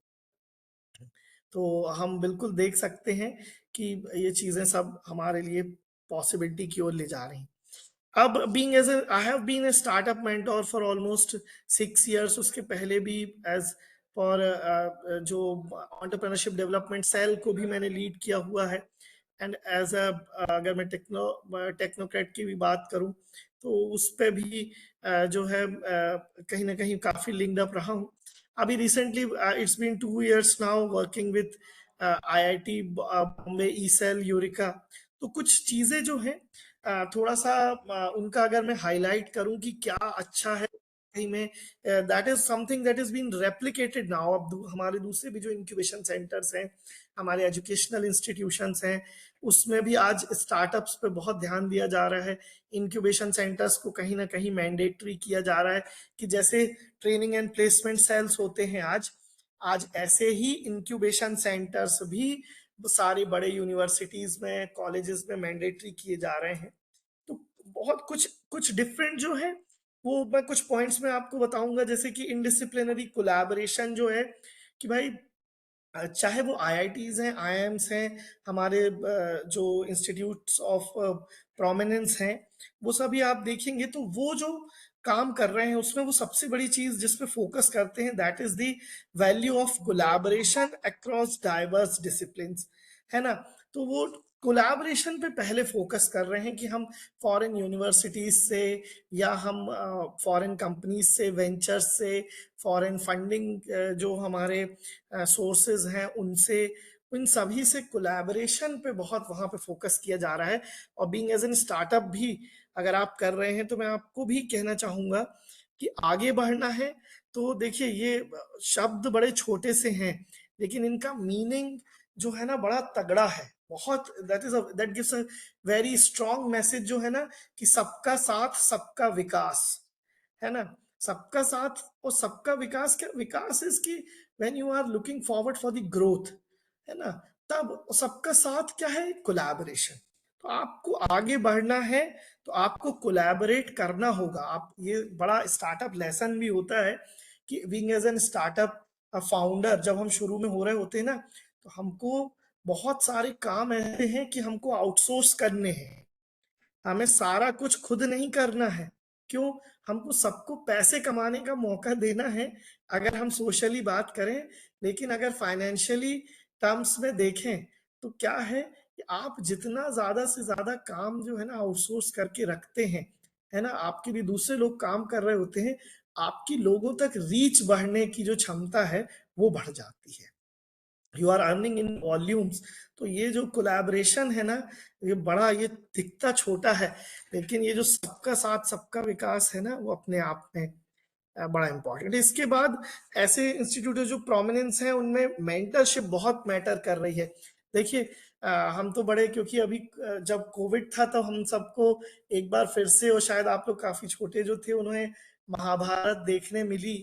तो हम बिल्कुल देख सकते हैं कि ये चीजें सब हमारे लिए पॉसिबिलिटी की ओर ले जा रही हैं। अब being as I have been a startup mentor for almost 6 years, उसके पहले भी एज फॉर जो एंटरप्रेन्योरशिप डेवलपमेंट सेल को भी मैंने लीड किया हुआ है। एंड एज अ अगर मैं टेक्नोक्रेट की भी बात करूं तो उस पे भी जो है कहीं ना कहीं काफी लिंक्ड अप रहा हूं। अभी recently it's been 2 years now working with IIT Bombay, E cell, Eureka. तो कुछ चीजें जो हैं थोड़ा सा उनका अगर मैं हाईलाइट करूं कि क्या अच्छा है कहीं में, that is something that is been replicated now. अब हमारे दूसरे भी जो इंक्यूबेशन सेंटर्स हैं, हमारे एजुकेशनल इंस्टीट्यूशंस हैं, उसमें भी आज स्टार्टअप्स पे बहुत ध्यान दिया जा रहा है। इंक्यूबेशन सेंटर्स को कहीं ना कहीं मैंडेटरी किया जा रहा है कि जैसे ट्रेनिंग एंड प्लेसमेंट सेल्स होते हैं आज, आज ऐसे ही इंक्यूबेशन सेंटर्स भी सारी बड़े यूनिवर्सिटीज में, कॉलेजेस में मैंडेटरी किए जा रहे हैं। तो बहुत कुछ कुछ डिफरेंट जो है वो मैं कुछ पॉइंट्स में आपको बताऊंगा, जैसे कि इनडिसिप्लिनरी कोलैबोरेशन जो है कि भाई चाहे वो IITs हैं, IIMs हैं, हमारे जो इंस्टीट्यूट्स ऑफ प्रोमिनेंस हैं, वो सभी आप देखेंगे तो वो जो काम कर रहे हैं उसमें वो सबसे बड़ी चीज जिस पे फोकस करते हैं that is the value of collaboration across diverse disciplines, है ना। तो वो कोलैबोरेशन पे पहले फोकस कर रहे हैं कि हम फॉरेन यूनिवर्सिटीज से या हम फॉरेन कंपनीज से, वेंचर्स से, फॉरेन फंडिंग जो हमारे सोर्सेज हैं उनसे, इन सभी से कोलैबोरेशन पे बहुत वहां पे फोकस किया जा रहा है। और बीइंग एज एन स्टार्टअप भी अगर आप कर रहे हैं तो मैं आपको भी कहना चाहूंगा कि आगे बढ़ना है तो देखिए ये शब्द बड़े छोटे से हैं लेकिन इनका मीनिंग जो है ना बड़ा तगड़ा है बहुत। That gives a very strong message जो है ना कि सबका साथ सबका विकास, है ना। सबका साथ और सबका विकास, क्या विकास इज कि when you are looking forward for the growth, है ना, तब सबका साथ क्या है, कोलैबोरेशन। तो आपको आगे बढ़ना है तो आपको कोलैबोरेट करना होगा। आप ये बड़ा स्टार्टअप लेसन भी होता है कि being as an startup founder जब हम शुरू में हो रहे होते हैं ना तो हमको बहुत सारे काम ऐसे हैं कि हमको आउटसोर्स करने हैं, हमें सारा कुछ खुद नहीं करना है। क्यों? हमको सबको पैसे कमाने का मौका देना है अगर हम सोशली बात करें। लेकिन अगर फाइनेंशियली टर्म्स में देखें तो क्या है कि आप जितना ज्यादा से ज्यादा काम जो है ना आउटसोर्स करके रखते हैं, है ना, आपके भी दूसरे लोग काम कर रहे होते हैं, आपकी लोगों तक रीच बढ़ने की जो क्षमता है वो बढ़ जाती है। You are earning in volumes. तो ये जो कोलैबोरेशन है ना, ये बड़ा, ये दिखता छोटा है लेकिन ये जो सबका साथ सबका विकास है ना वो अपने आप में बड़ा इंपॉर्टेंट है। इसके बाद ऐसे इंस्टीट्यूट जो प्रोमिनेंस है उनमें मेंटरशिप बहुत मैटर कर रही है। देखिए हम तो बड़े, क्योंकि अभी जब कोविड था तो हम सबको एक बार फिर से, और शायद आप लोग काफी छोटे जो थे उन्हें महाभारत देखने मिली,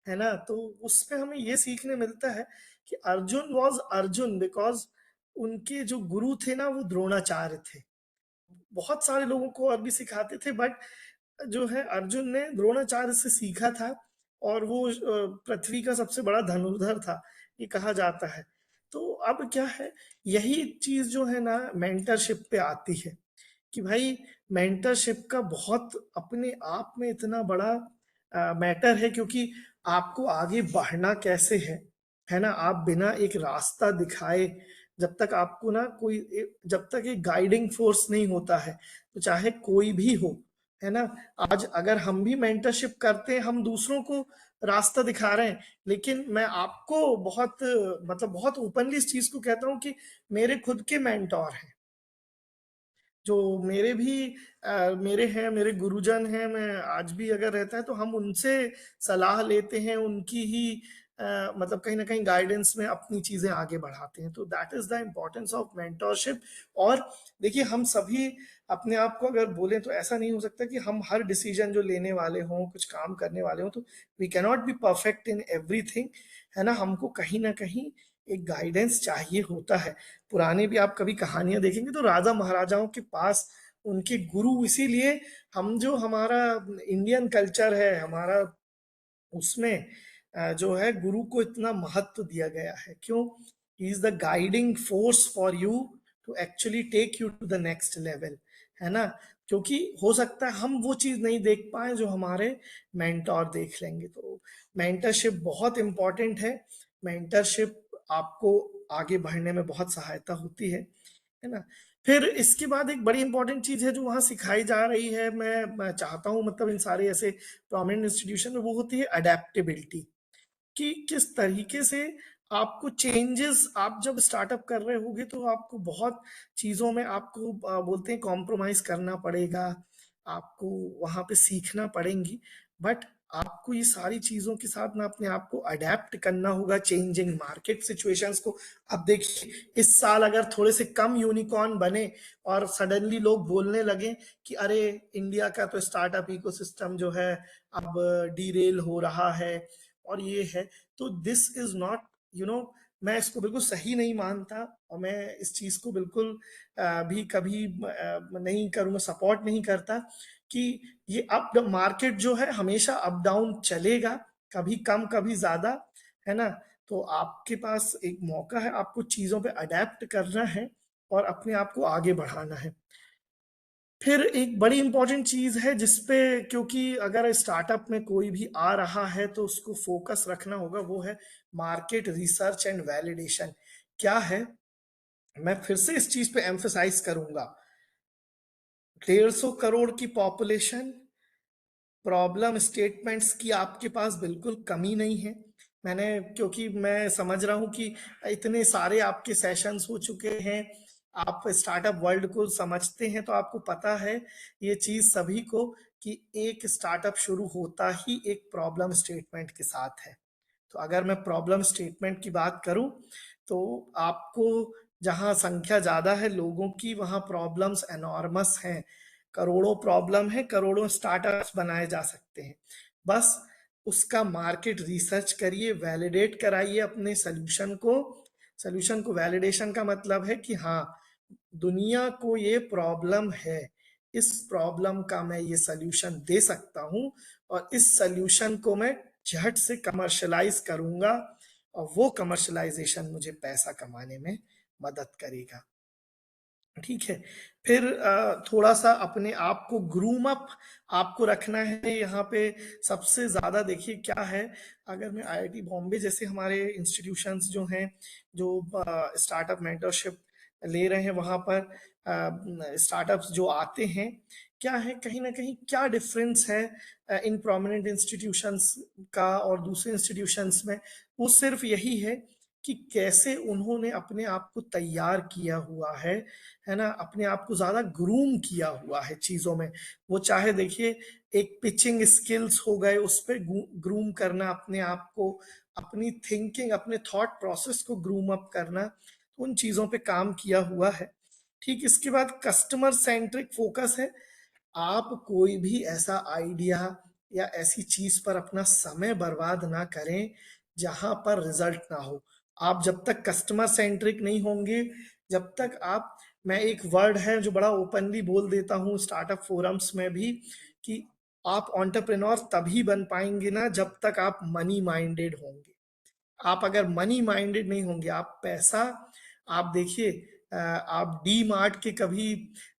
है ना। तो उसमें हमें ये सीखने मिलता है कि अर्जुन वॉज अर्जुन बिकॉज उनके जो गुरु थे ना वो द्रोणाचार्य थे। बहुत सारे लोगों को और भी सिखाते थे बट जो है अर्जुन ने द्रोणाचार्य से सीखा था, और वो पृथ्वी का सबसे बड़ा धनुर्धर था, ये कहा जाता है। तो अब क्या है, यही चीज जो है ना मेंटरशिप पे आती है, कि भाई मेंटरशिप का बहुत अपने आप में इतना बड़ा मैटर है, क्योंकि आपको आगे बढ़ना कैसे है ना, आप बिना एक रास्ता दिखाए, जब तक आपको ना कोई जब तक एक गाइडिंग फोर्स नहीं होता है, तो चाहे कोई भी हो, है ना। आज अगर हम भी मेंटरशिप करते हैं, हम दूसरों को रास्ता दिखा रहे हैं, लेकिन मैं आपको बहुत मतलब बहुत ओपनली इस चीज को कहता हूँ कि मेरे खुद के मेंटोर हैं, जो मेरे भी मेरे हैं, मेरे गुरुजन हैं, मैं आज भी अगर रहता है तो हम उनसे सलाह लेते हैं, उनकी ही मतलब कहीं ना कहीं गाइडेंस में अपनी चीजें आगे बढ़ाते हैं। तो that is the importance of mentorship. और देखिए, हम सभी अपने आप को अगर बोलें तो ऐसा नहीं हो सकता कि हम हर डिसीजन जो लेने वाले हों, कुछ काम करने वाले हों, तो we cannot be perfect in everything, है ना। हमको कहीं ना कहीं एक गाइडेंस चाहिए होता है। पुराने भी आप कभी कहानियां देखेंगे तो राजा महाराजाओं के पास उनके गुरु, इसीलिए हम जो हमारा इंडियन कल्चर है हमारा, उसमें जो है गुरु को इतना महत्व दिया गया है। क्यों? He is the guiding force for you to actually take you to the next level, है ना। क्योंकि हो सकता है हम वो चीज नहीं देख पाए जो हमारे मेंटोर देख लेंगे। तो मेंटरशिप बहुत इंपॉर्टेंट है। मेंटरशिप आपको आगे बढ़ने में बहुत सहायता होती है ना। फिर इसके बाद एक बड़ी इंपॉर्टेंट चीज है जो वहां सिखाई जा रही है, मैं चाहता हूँ मतलब इन सारे ऐसे प्रोमिनेंट इंस्टीट्यूशन में, वो होती है अडेप्टेबिलिटी, कि किस तरीके से आपको चेंजेस, आप जब स्टार्टअप कर रहे होगे तो आपको बहुत चीजों में आपको बोलते हैं कॉम्प्रोमाइज करना पड़ेगा, आपको वहां पे सीखना पड़ेंगी, बट आपको ये सारी चीजों के साथ ना अपने आप को अडेप्ट करना होगा चेंजिंग मार्केट सिचुएशंस को। अब देखिए, इस साल अगर थोड़े से कम यूनिकॉर्न बने और सडनली लोग बोलने लगे कि अरे इंडिया का तो स्टार्टअप इकोसिस्टम जो है अब डीरेल हो रहा है और ये है, तो दिस इज नॉट, मैं इसको बिल्कुल सही नहीं मानता, और मैं इस चीज को बिल्कुल भी कभी नहीं करूंगा, सपोर्ट नहीं करता कि ये अप मार्केट जो है हमेशा अप डाउन चलेगा, कभी कम कभी ज्यादा, है ना। तो आपके पास एक मौका है, आपको चीजों पे अडेप्ट करना है और अपने आप को आगे बढ़ाना है। फिर एक बड़ी इंपॉर्टेंट चीज है जिसपे, क्योंकि अगर स्टार्टअप में कोई भी आ रहा है तो उसको फोकस रखना होगा, वो है मार्केट रिसर्च एंड वैलिडेशन। क्या है, मैं फिर से इस चीज पे एम्फेसाइज करूंगा, 150 करोड़ की पॉपुलेशन, प्रॉब्लम स्टेटमेंट्स की आपके पास बिल्कुल कमी नहीं है। मैंने, क्योंकि मैं समझ रहा हूँ कि इतने सारे आपके सेशंस हो चुके हैं, आप स्टार्टअप वर्ल्ड को समझते हैं, तो आपको पता है ये चीज सभी को, कि एक स्टार्टअप शुरू होता ही एक प्रॉब्लम स्टेटमेंट के साथ है। तो अगर मैं प्रॉब्लम स्टेटमेंट की बात करूं, तो आपको जहां संख्या ज्यादा है लोगों की, वहां प्रॉब्लम्स एनॉर्मस हैं, करोड़ों प्रॉब्लम है, करोड़ों स्टार्टअप्स बनाए जा सकते हैं। बस उसका मार्केट रिसर्च करिए, वैलिडेट कराइए अपने सोल्यूशन को वैलिडेशन का मतलब है कि हाँ, दुनिया को ये प्रॉब्लम है, इस प्रॉब्लम का मैं ये सोल्यूशन दे सकता हूं, और इस सोल्यूशन को मैं झट से कमर्शलाइज करूंगा, और वो कमर्शलाइजेशन मुझे पैसा कमाने में मदद करेगा। ठीक है। फिर थोड़ा सा अपने आप को ग्रूम अप आपको रखना है यहाँ पे। सबसे ज्यादा देखिए क्या है, अगर मैं आईआईटी बॉम्बे जैसे हमारे इंस्टीट्यूशंस जो हैं, जो स्टार्टअप मेंटरशिप ले रहे हैं, वहाँ पर स्टार्टअप्स जो आते हैं, क्या है कहीं ना कहीं क्या डिफरेंस है इन प्रोमिनेंट इंस्टीट्यूशंस का और दूसरे इंस्टीट्यूशंस में, वो सिर्फ यही है कि कैसे उन्होंने अपने आप को तैयार किया हुआ है ना, अपने आप को ज्यादा ग्रूम किया हुआ है चीजों में। वो चाहे देखिए, एक पिचिंग स्किल्स हो गए, उस पर ग्रूम करना अपने आप को, अपनी थिंकिंग, अपने थॉट प्रोसेस को ग्रूम अप करना, उन चीजों पे काम किया हुआ है। ठीक, इसके बाद कस्टमर सेंट्रिक फोकस है। आप कोई भी ऐसा आइडिया या ऐसी चीज पर अपना समय बर्बाद ना करें जहां पर रिजल्ट ना हो। आप जब तक कस्टमर सेंट्रिक नहीं होंगे, जब तक आप, मैं एक वर्ड है जो बड़ा ओपनली बोल देता हूँ स्टार्टअप फोरम्स में भी, कि आप एंटरप्रेन्योर तभी बन पाएंगे ना जब तक आप मनी माइंडेड होंगे। आप अगर मनी माइंडेड नहीं होंगे, आप पैसा, आप देखिए, आप डी मार्ट के कभी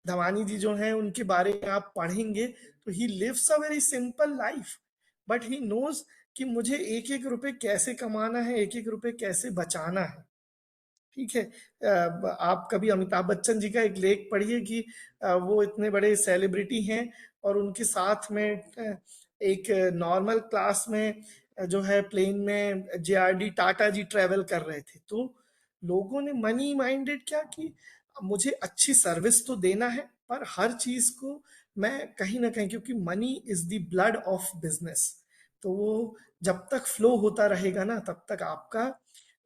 धवानी जी जो हैं उनके बारे में आप पढ़ेंगे तो he lives a very simple life, but he knows कि मुझे एक एक रुपए कैसे कमाना है, एक एक रुपए कैसे बचाना है। ठीक है। आप कभी अमिताभ बच्चन जी का एक लेख पढ़िए कि वो इतने बड़े सेलिब्रिटी हैं और उनके साथ में एक नॉर्मल क्लास में जो है प्लेन में जेआरडी टाटा जी ट्रेवल कर रहे थे, तो लोगों ने मनी माइंडेड क्या कि मुझे अच्छी सर्विस तो देना है, पर हर चीज को मैं कहीं ना कहीं, क्योंकि money is the blood of business, तो वो जब तक फ्लो होता रहेगा ना तब तक आपका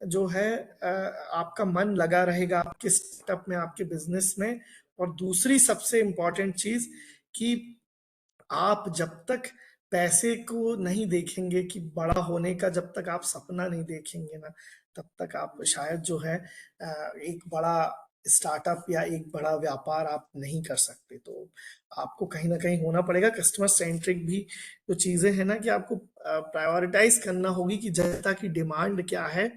जो है आपका मन लगा रहेगा आपके स्टार्टअप में, आपके बिजनेस में। और दूसरी सबसे इंपॉर्टेंट चीज कि आप जब तक पैसे को नहीं देखेंगे कि बड़ा होने का, जब तक आप सपना नहीं देखेंगे ना, तब तक आप शायद जो है एक बड़ा स्टार्टअप या एक बड़ा व्यापार आप नहीं कर सकते। तो आपको कहीं ना कहीं होना पड़ेगा कस्टमर सेंट्रिक भी। जो चीजें हैं ना कि आपको प्रायोरिटाइज करना होगी कि जनता की डिमांड क्या है,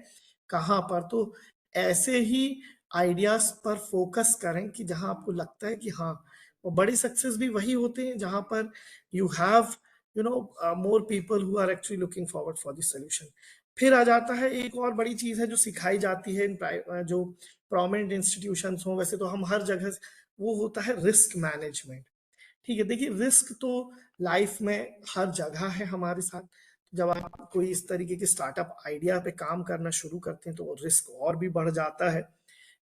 कहाँ पर, तो ऐसे ही आइडियाज पर फोकस करें कि जहां आपको लगता है कि हाँ, और बड़ी सक्सेस भी वही होते हैं जहां पर you have more people who are actually looking forward for this solution. फिर आ जाता है एक और बड़ी चीज है जो सिखाई जाती है इन जो प्रोमिनेंट इंस्टीट्यूशंस हो, वैसे तो हम हर जगह, वो होता है रिस्क मैनेजमेंट। ठीक है, देखिए रिस्क तो लाइफ में हर जगह है हमारे साथ। जब आप कोई इस तरीके के स्टार्टअप आइडिया पे काम करना शुरू करते हैं तो वो रिस्क और भी बढ़ जाता है।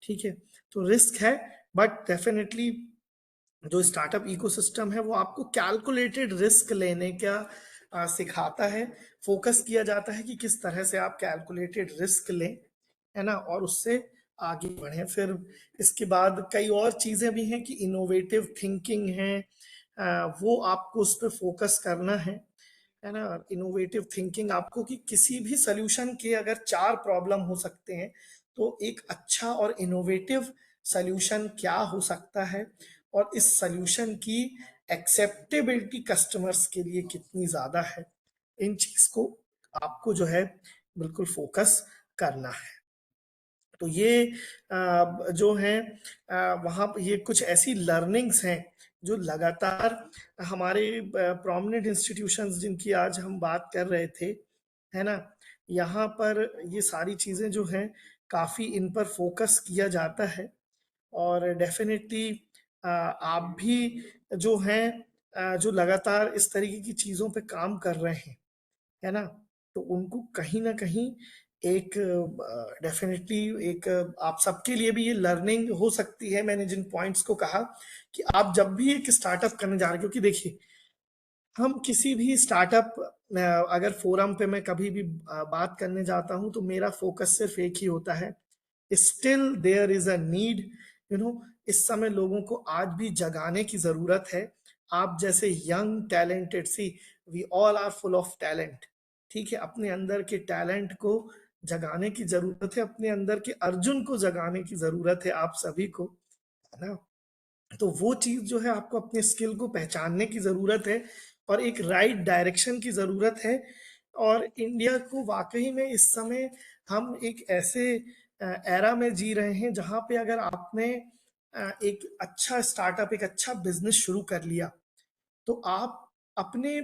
ठीक है, तो रिस्क है, बट डेफिनेटली जो स्टार्टअप इकोसिस्टम है वो आपको कैलकुलेटेड रिस्क लेने का सिखाता है। फोकस किया जाता है कि किस तरह से आप कैलकुलेटेड रिस्क लें, है ना, और उससे आगे बढ़े। फिर इसके बाद कई और चीजें भी हैं कि इनोवेटिव थिंकिंग है, वो आपको उस पर फोकस करना है ना। इनोवेटिव थिंकिंग आपको कि किसी भी सोल्यूशन के अगर चार प्रॉब्लम हो सकते हैं तो एक अच्छा और इनोवेटिव सोल्यूशन क्या हो सकता है, और इस सोल्यूशन की एक्सेप्टेबिलिटी कस्टमर्स के लिए कितनी ज्यादा है, इन चीज को आपको जो है बिल्कुल फोकस करना है। तो ये जो है वहाँ ये कुछ ऐसी लर्निंग्स हैं जो लगातार हमारे प्रोमिनेंट इंस्टीट्यूशंस जिनकी आज हम बात कर रहे थे, है ना, यहाँ पर ये सारी चीजें जो हैं काफी इन पर फोकस किया जाता है। और डेफिनेटली आप भी जो हैं जो लगातार इस तरीके की चीजों पे काम कर रहे हैं, है ना, तो उनको कहीं ना कहीं एक डेफिनेटली एक आप सबके लिए भी ये लर्निंग हो सकती है। मैंने जिन पॉइंट्स को कहा कि आप जब भी एक स्टार्टअप करने जा रहे हैं, क्योंकि देखिए हम किसी भी स्टार्टअप अगर फोरम पे मैं कभी भी बात करने जाता हूं तो मेरा फोकस सिर्फ एक ही होता है, still there is a need, इस समय लोगों को आज भी जगाने की जरूरत है। आप जैसे young talented, see we all are full of talent. ठीक है, अपने अंदर के टैलेंट को जगाने की जरूरत है, अपने अंदर के अर्जुन को जगाने की जरूरत है आप सभी को, है ना। तो वो चीज जो है आपको अपने स्किल को पहचानने की जरूरत है और एक राइट डायरेक्शन की जरूरत है। और इंडिया को वाकई में इस समय हम एक ऐसे एरा में जी रहे हैं जहां पे अगर आपने एक अच्छा स्टार्टअप, एक अच्छा बिजनेस शुरू कर लिया तो आप अपने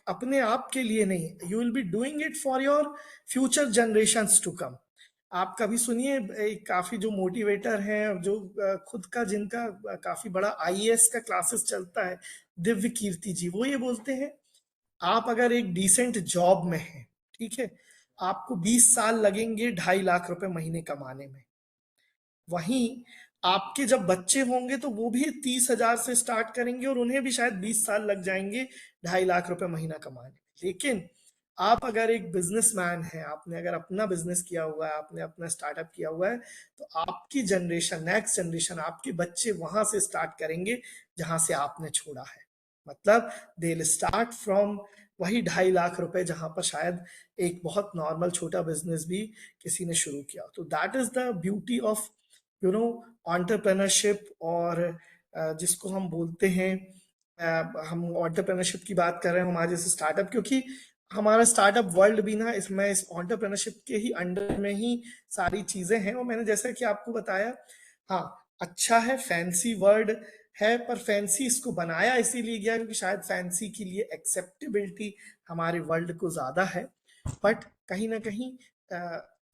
अपने आप के लिए नहीं, you will be doing it for your future generations to come. आप कभी सुनिए काफी जो मोटिवेटर हैं जो खुद का जिनका काफी बड़ा आईएएस का क्लासेस चलता है, दिव्य कीर्ति जी, वो ये बोलते हैं आप अगर एक डिसेंट जॉब में हैं, ठीक है, आपको 20 साल लगेंगे 2.5 लाख रुपए महीने कमाने में। वहीं आपके जब बच्चे होंगे तो वो भी 30,000 से स्टार्ट करेंगे और उन्हें भी शायद 20 साल लग जाएंगे 2.5 लाख रुपए महीना कमाने में। लेकिन आप अगर एक बिजनेसमैन है, आपने अगर अपना बिजनेस किया हुआ है, आपने अपना स्टार्टअप किया हुआ है, तो आपकी जनरेशन, नेक्स्ट जनरेशन, आपके बच्चे वहां से स्टार्ट करेंगे जहां से आपने छोड़ा है। मतलब दे विल स्टार्ट फ्रॉम वही 2.5 लाख रुपए जहां पर शायद एक बहुत नॉर्मल छोटा बिजनेस भी किसी ने शुरू किया। तो that is the beauty of entrepreneurship, और जिसको हम बोलते हैं हम एंटरप्रेन्योरशिप की बात कर रहे हैं हमारे जैसे स्टार्टअप, क्योंकि हमारा स्टार्टअप वर्ल्ड भी ना इसमें इस एंटरप्रेन्योरशिप के ही अंडर में ही सारी चीजें हैं। और मैंने जैसा कि आपको बताया, हाँ अच्छा है, फैंसी वर्ड है, पर फैंसी इसको बनाया इसीलिए गया क्योंकि शायद फैंसी के लिए एक्सेप्टेबिलिटी हमारे वर्ल्ड को ज्यादा है। बट कहीं ना कहीं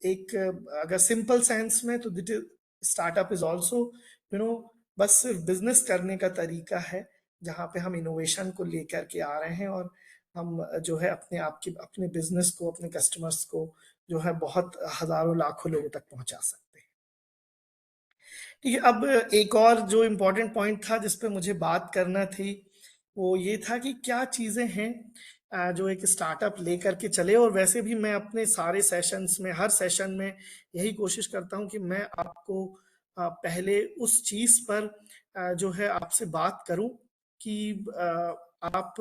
एक अगर सिंपल सेंस में तो स्टार्टअप इज ऑल्सो बस सिर्फ बिजनेस करने का तरीका है जहाँ पे हम इनोवेशन को लेकर के आ रहे हैं, और हम जो है अपने आप की अपने बिजनेस को, अपने कस्टमर्स को जो है बहुत हजारों लाखों लोगों तक पहुंचा सकते हैं। ठीक है, अब एक और जो इम्पोर्टेंट पॉइंट था जिस पे मुझे बात करना थी वो ये था कि क्या चीज़ें हैं जो एक स्टार्टअप लेकर के चले। और वैसे भी मैं अपने सारे सेशंस में, हर सेशन में यही कोशिश करता हूँ कि मैं आपको पहले उस चीज़ पर जो है आपसे बात करूँ कि आप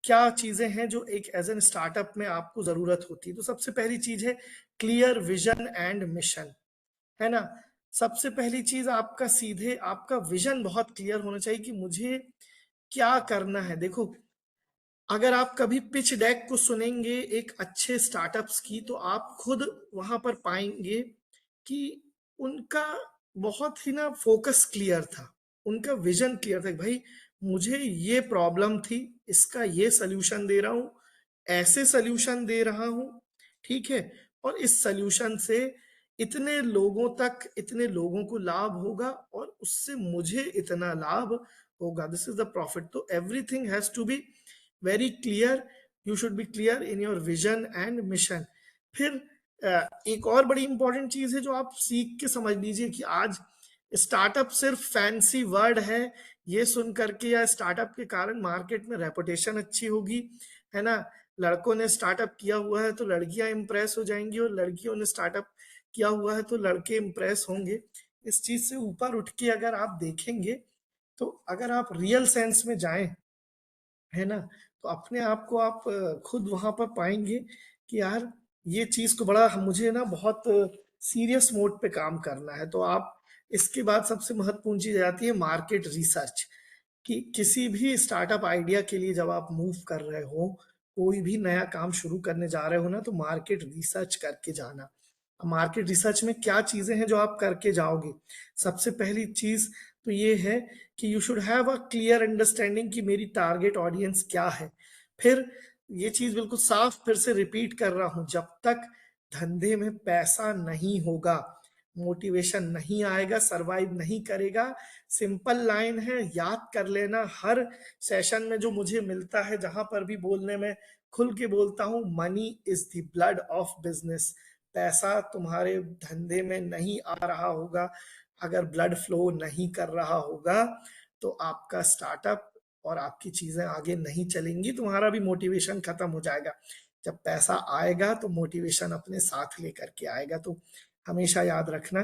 क्या चीज़ें हैं जो एक एज एन स्टार्टअप में आपको ज़रूरत होती है। तो सबसे पहली चीज़ है क्लियर विजन एंड मिशन, है ना। सबसे पहली चीज आपका सीधे आपका विजन बहुत क्लियर होना चाहिए कि मुझे क्या करना है। देखो, अगर आप कभी पिच डेक को सुनेंगे एक अच्छे स्टार्टअप्स की, तो आप खुद वहां पर पाएंगे कि उनका बहुत ही ना फोकस क्लियर था, उनका विजन क्लियर था कि भाई मुझे ये प्रॉब्लम थी, इसका ये सोल्यूशन दे रहा हूं, ऐसे सोल्यूशन दे रहा हूं, ठीक है, और इस सोल्यूशन से इतने लोगों तक, इतने लोगों को लाभ होगा और उससे मुझे इतना लाभ होगा, दिस इज द प्रॉफिट। तो everything has to be very clear, you should be clear in your vision and mission. फिर एक और बड़ी इंपॉर्टेंट चीज है जो आप सीख के समझ लीजिए कि आज स्टार्टअप सिर्फ फैंसी वर्ड है ये सुन करके, या स्टार्टअप के कारण मार्केट में रेपुटेशन अच्छी होगी, है ना। लड़कों ने स्टार्टअप किया हुआ है तो लड़कियां इंप्रेस हो जाएंगी, और लड़कियों ने स्टार्टअप किया हुआ है तो लड़के इंप्रेस होंगे। इस चीज से ऊपर उठ के अगर आप देखेंगे, तो अगर आप रियल सेंस में जाएं, है ना, तो अपने आप को आप खुद वहां पर पाएंगे कि यार ये चीज को बड़ा मुझे ना बहुत सीरियस मोड पे काम करना है। तो आप इसके बाद सबसे महत्वपूर्ण चीज आती है मार्केट रिसर्च, कि किसी भी स्टार्टअप आइडिया के लिए जब आप मूव कर रहे हो, कोई भी नया काम शुरू करने जा रहे हो ना, तो मार्केट रिसर्च करके जाना। मार्केट रिसर्च में क्या चीजें हैं जो आप करके जाओगे। सबसे पहली चीज तो ये है कि you should have a clear understanding कि मेरी टारगेट ऑडियंस क्या है। फिर ये चीज बिल्कुल साफ फिर से रिपीट कर रहा हूं, जब तक धंधे में पैसा नहीं होगा, मोटिवेशन नहीं आएगा, सरवाइव नहीं करेगा। सिंपल लाइन है, याद कर लेना। हर सेशन में जो मुझे मिलता है, जहां पर भी बोलने में खुल के बोलता हूं, money is the blood of business. पैसा तुम्हारे धंधे में नहीं आ रहा होगा, अगर ब्लड फ्लो नहीं कर रहा होगा, तो आपका स्टार्टअप और आपकी चीजें आगे नहीं चलेंगी, तुम्हारा भी मोटिवेशन खत्म हो जाएगा। जब पैसा आएगा तो मोटिवेशन अपने साथ लेकर के आएगा। तो हमेशा याद रखना।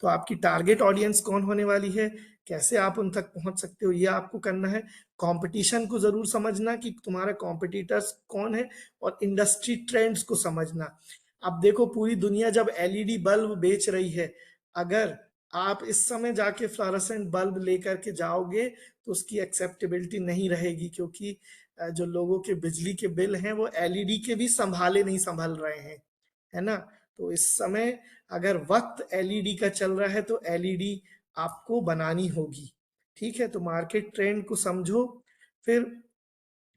तो आपकी टारगेट ऑडियंस कौन होने वाली है, कैसे आप उन तक पहुंच सकते हो, ये आपको करना है। कंपटीशन को जरूर समझना कि तुम्हारे कॉम्पिटिटर्स कौन है, और इंडस्ट्री ट्रेंड्स को समझना। अब देखो, पूरी दुनिया जब एलईडी बल्ब बेच रही है, अगर आप इस समय जाके फ्लोरोसेंट बल्ब लेकर के जाओगे तो उसकी एक्सेप्टेबिलिटी नहीं रहेगी, क्योंकि जो लोगों के बिजली के बिल हैं वो एलईडी के भी संभाले नहीं संभल रहे हैं, है ना। तो इस समय अगर वक्त एलईडी का चल रहा है तो एलईडी आपको बनानी होगी, ठीक है। तो मार्केट ट्रेंड को समझो। फिर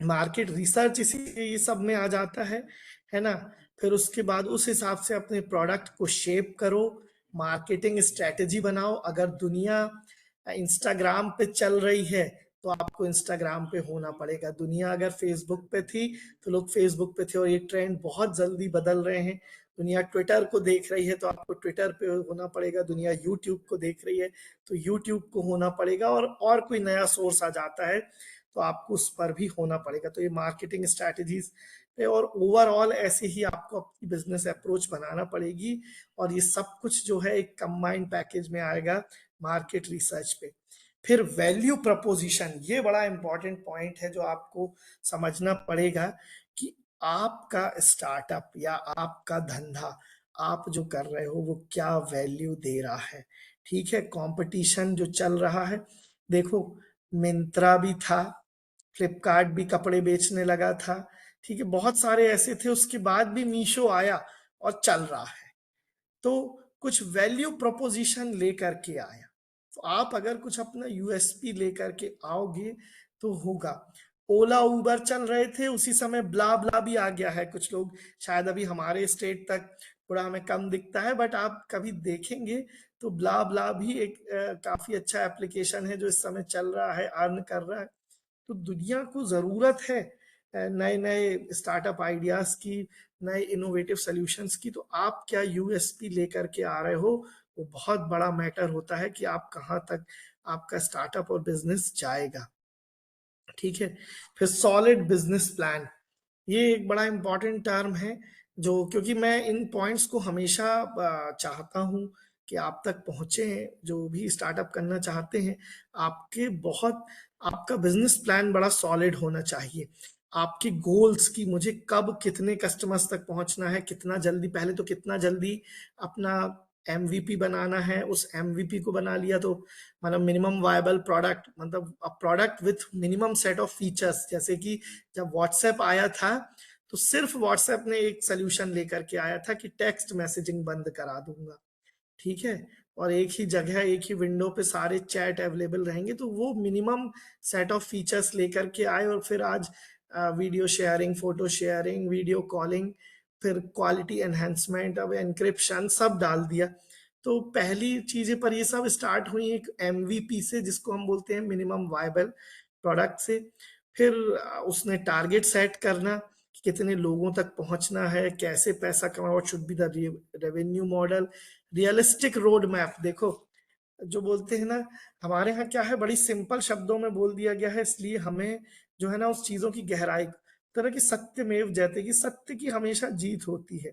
मार्केट रिसर्च इसी ये सब में आ जाता है ना। फिर उसके बाद उस हिसाब से अपने प्रोडक्ट को शेप करो, मार्केटिंग स्ट्रेटेजी बनाओ। अगर दुनिया इंस्टाग्राम पे चल रही है तो आपको इंस्टाग्राम पे होना पड़ेगा। दुनिया अगर फेसबुक पे थी तो लोग फेसबुक पे थे, और ये ट्रेंड बहुत जल्दी बदल रहे हैं। दुनिया ट्विटर को देख रही है तो आपको ट्विटर पे होना पड़ेगा। दुनिया यूट्यूब को देख रही है तो यूट्यूब को होना पड़ेगा, और कोई नया सोर्स आ जाता है तो आपको उस पर भी होना पड़ेगा। तो ये मार्केटिंग स्ट्रैटेजीज पे और ओवरऑल ऐसे ही आपको अपनी बिजनेस अप्रोच बनाना पड़ेगी, और ये सब कुछ जो है एक कंबाइंड पैकेज में आएगा मार्केट रिसर्च पे। फिर वैल्यू प्रपोजिशन, ये बड़ा इंपॉर्टेंट पॉइंट है जो आपको समझना पड़ेगा कि आपका स्टार्टअप या आपका धंधा आप जो कर रहे हो वो क्या वैल्यू दे रहा है, ठीक है। कंपटीशन जो चल रहा है, देखो मिंत्रा भी था, फ्लिपकार्ट भी कपड़े बेचने लगा था, ठीक है, बहुत सारे ऐसे थे। उसके बाद भी मीशो आया और चल रहा है। तो कुछ वैल्यू प्रोपोजिशन लेकर के आया। तो आप अगर कुछ अपना यूएसपी लेकर के आओगे तो होगा। ओला उबर चल रहे थे उसी समय, ब्ला ब्ला भी आ गया है। कुछ लोग शायद अभी हमारे स्टेट तक थोड़ा हमें कम दिखता है, बट आप कभी देखेंगे तो ब्ला ब्ला भी एक काफी अच्छा एप्लीकेशन है जो इस समय चल रहा है, अर्न कर रहा है। तो दुनिया को जरूरत है नए नए स्टार्टअप आइडियाज की, नए इनोवेटिव सॉल्यूशंस की। तो आप क्या यूएसपी लेकर के आ रहे हो, वो बहुत बड़ा मैटर होता है कि आप कहाँ तक आपका स्टार्टअप और बिजनेस जाएगा। ठीक है। फिर सॉलिड बिजनेस प्लान, ये एक बड़ा इंपॉर्टेंट टर्म है, जो क्योंकि मैं इन पॉइंट्स को हमेशा चाहता हूं कि आप तक पहुंचे हैं, जो भी स्टार्टअप करना चाहते हैं। आपके बहुत आपका बिजनेस प्लान बड़ा सॉलिड होना चाहिए। आपके गोल्स की, मुझे कब कितने कस्टमर्स तक पहुंचना है, कितना जल्दी, पहले तो कितना जल्दी अपना एमवीपी बनाना है। उस एमवीपी को बना लिया तो मतलब मिनिमम वायबल प्रोडक्ट, मतलब a product with minimum set of features. जैसे कि जब व्हाट्सएप आया था तो सिर्फ व्हाट्सएप ने एक सोल्यूशन लेकर के आया था कि टेक्स्ट मैसेजिंग बंद करा दूंगा, ठीक है, और एक ही जगह एक ही विंडो पे सारे चैट अवेलेबल रहेंगे। तो वो मिनिमम सेट ऑफ फीचर्स लेकर के आए, और फिर आज video sharing, photo sharing, video calling, फिर क्वालिटी एनहेंसमेंट, अब एनक्रिप्शन सब डाल दिया। तो पहली चीजें पर ये सब स्टार्ट हुई एक एमवीपी से, जिसको हम बोलते हैं मिनिमम वायबल प्रोडक्ट से। फिर उसने टारगेट सेट करना कि कितने लोगों तक पहुंचना है, कैसे पैसा कमाना, what should be the revenue model, realistic road map. देखो, जो बोलते हैं ना, हमारे यहाँ क्या है, बड़ी सिंपल शब्दों में बोल दिया गया है, इसलिए हमें जो है ना उस चीजों की गहराई, तरह की सत्यमेव जयते, कि सत्य की हमेशा जीत होती है।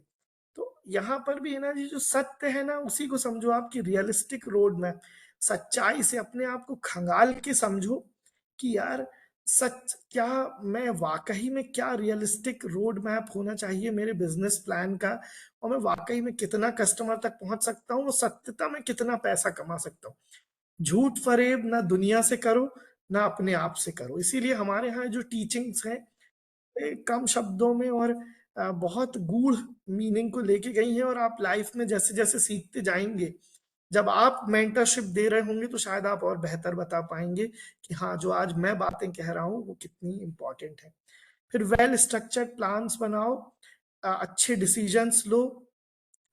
तो यहाँ पर भी है ना जी, जो सत्य है ना उसी को समझो आपकी रियलिस्टिक रोड मैप। सच्चाई से अपने आप को खंगाल के समझो कि यार सच क्या, मैं वाकई में क्या रियलिस्टिक रोड मैप होना चाहिए मेरे बिजनेस प्लान का, और मैं वाकई में कितना कस्टमर तक पहुंच सकता हूँ, और सत्यता में कितना पैसा कमा सकता हूँ। झूठ फरेब ना दुनिया से करो, ना अपने आप से करो। इसीलिए हमारे यहाँ जो टीचिंग्स हैं कम शब्दों में और बहुत गूढ़ मीनिंग को लेके गई हैं, और आप लाइफ में जैसे जैसे सीखते जाएंगे, जब आप मेंटरशिप दे रहे होंगे तो शायद आप और बेहतर बता पाएंगे कि हाँ, जो आज मैं बातें कह रहा हूँ वो कितनी इंपॉर्टेंट है। फिर वेल स्ट्रक्चर्ड प्लान्स बनाओ, अच्छे डिसीजंस लो,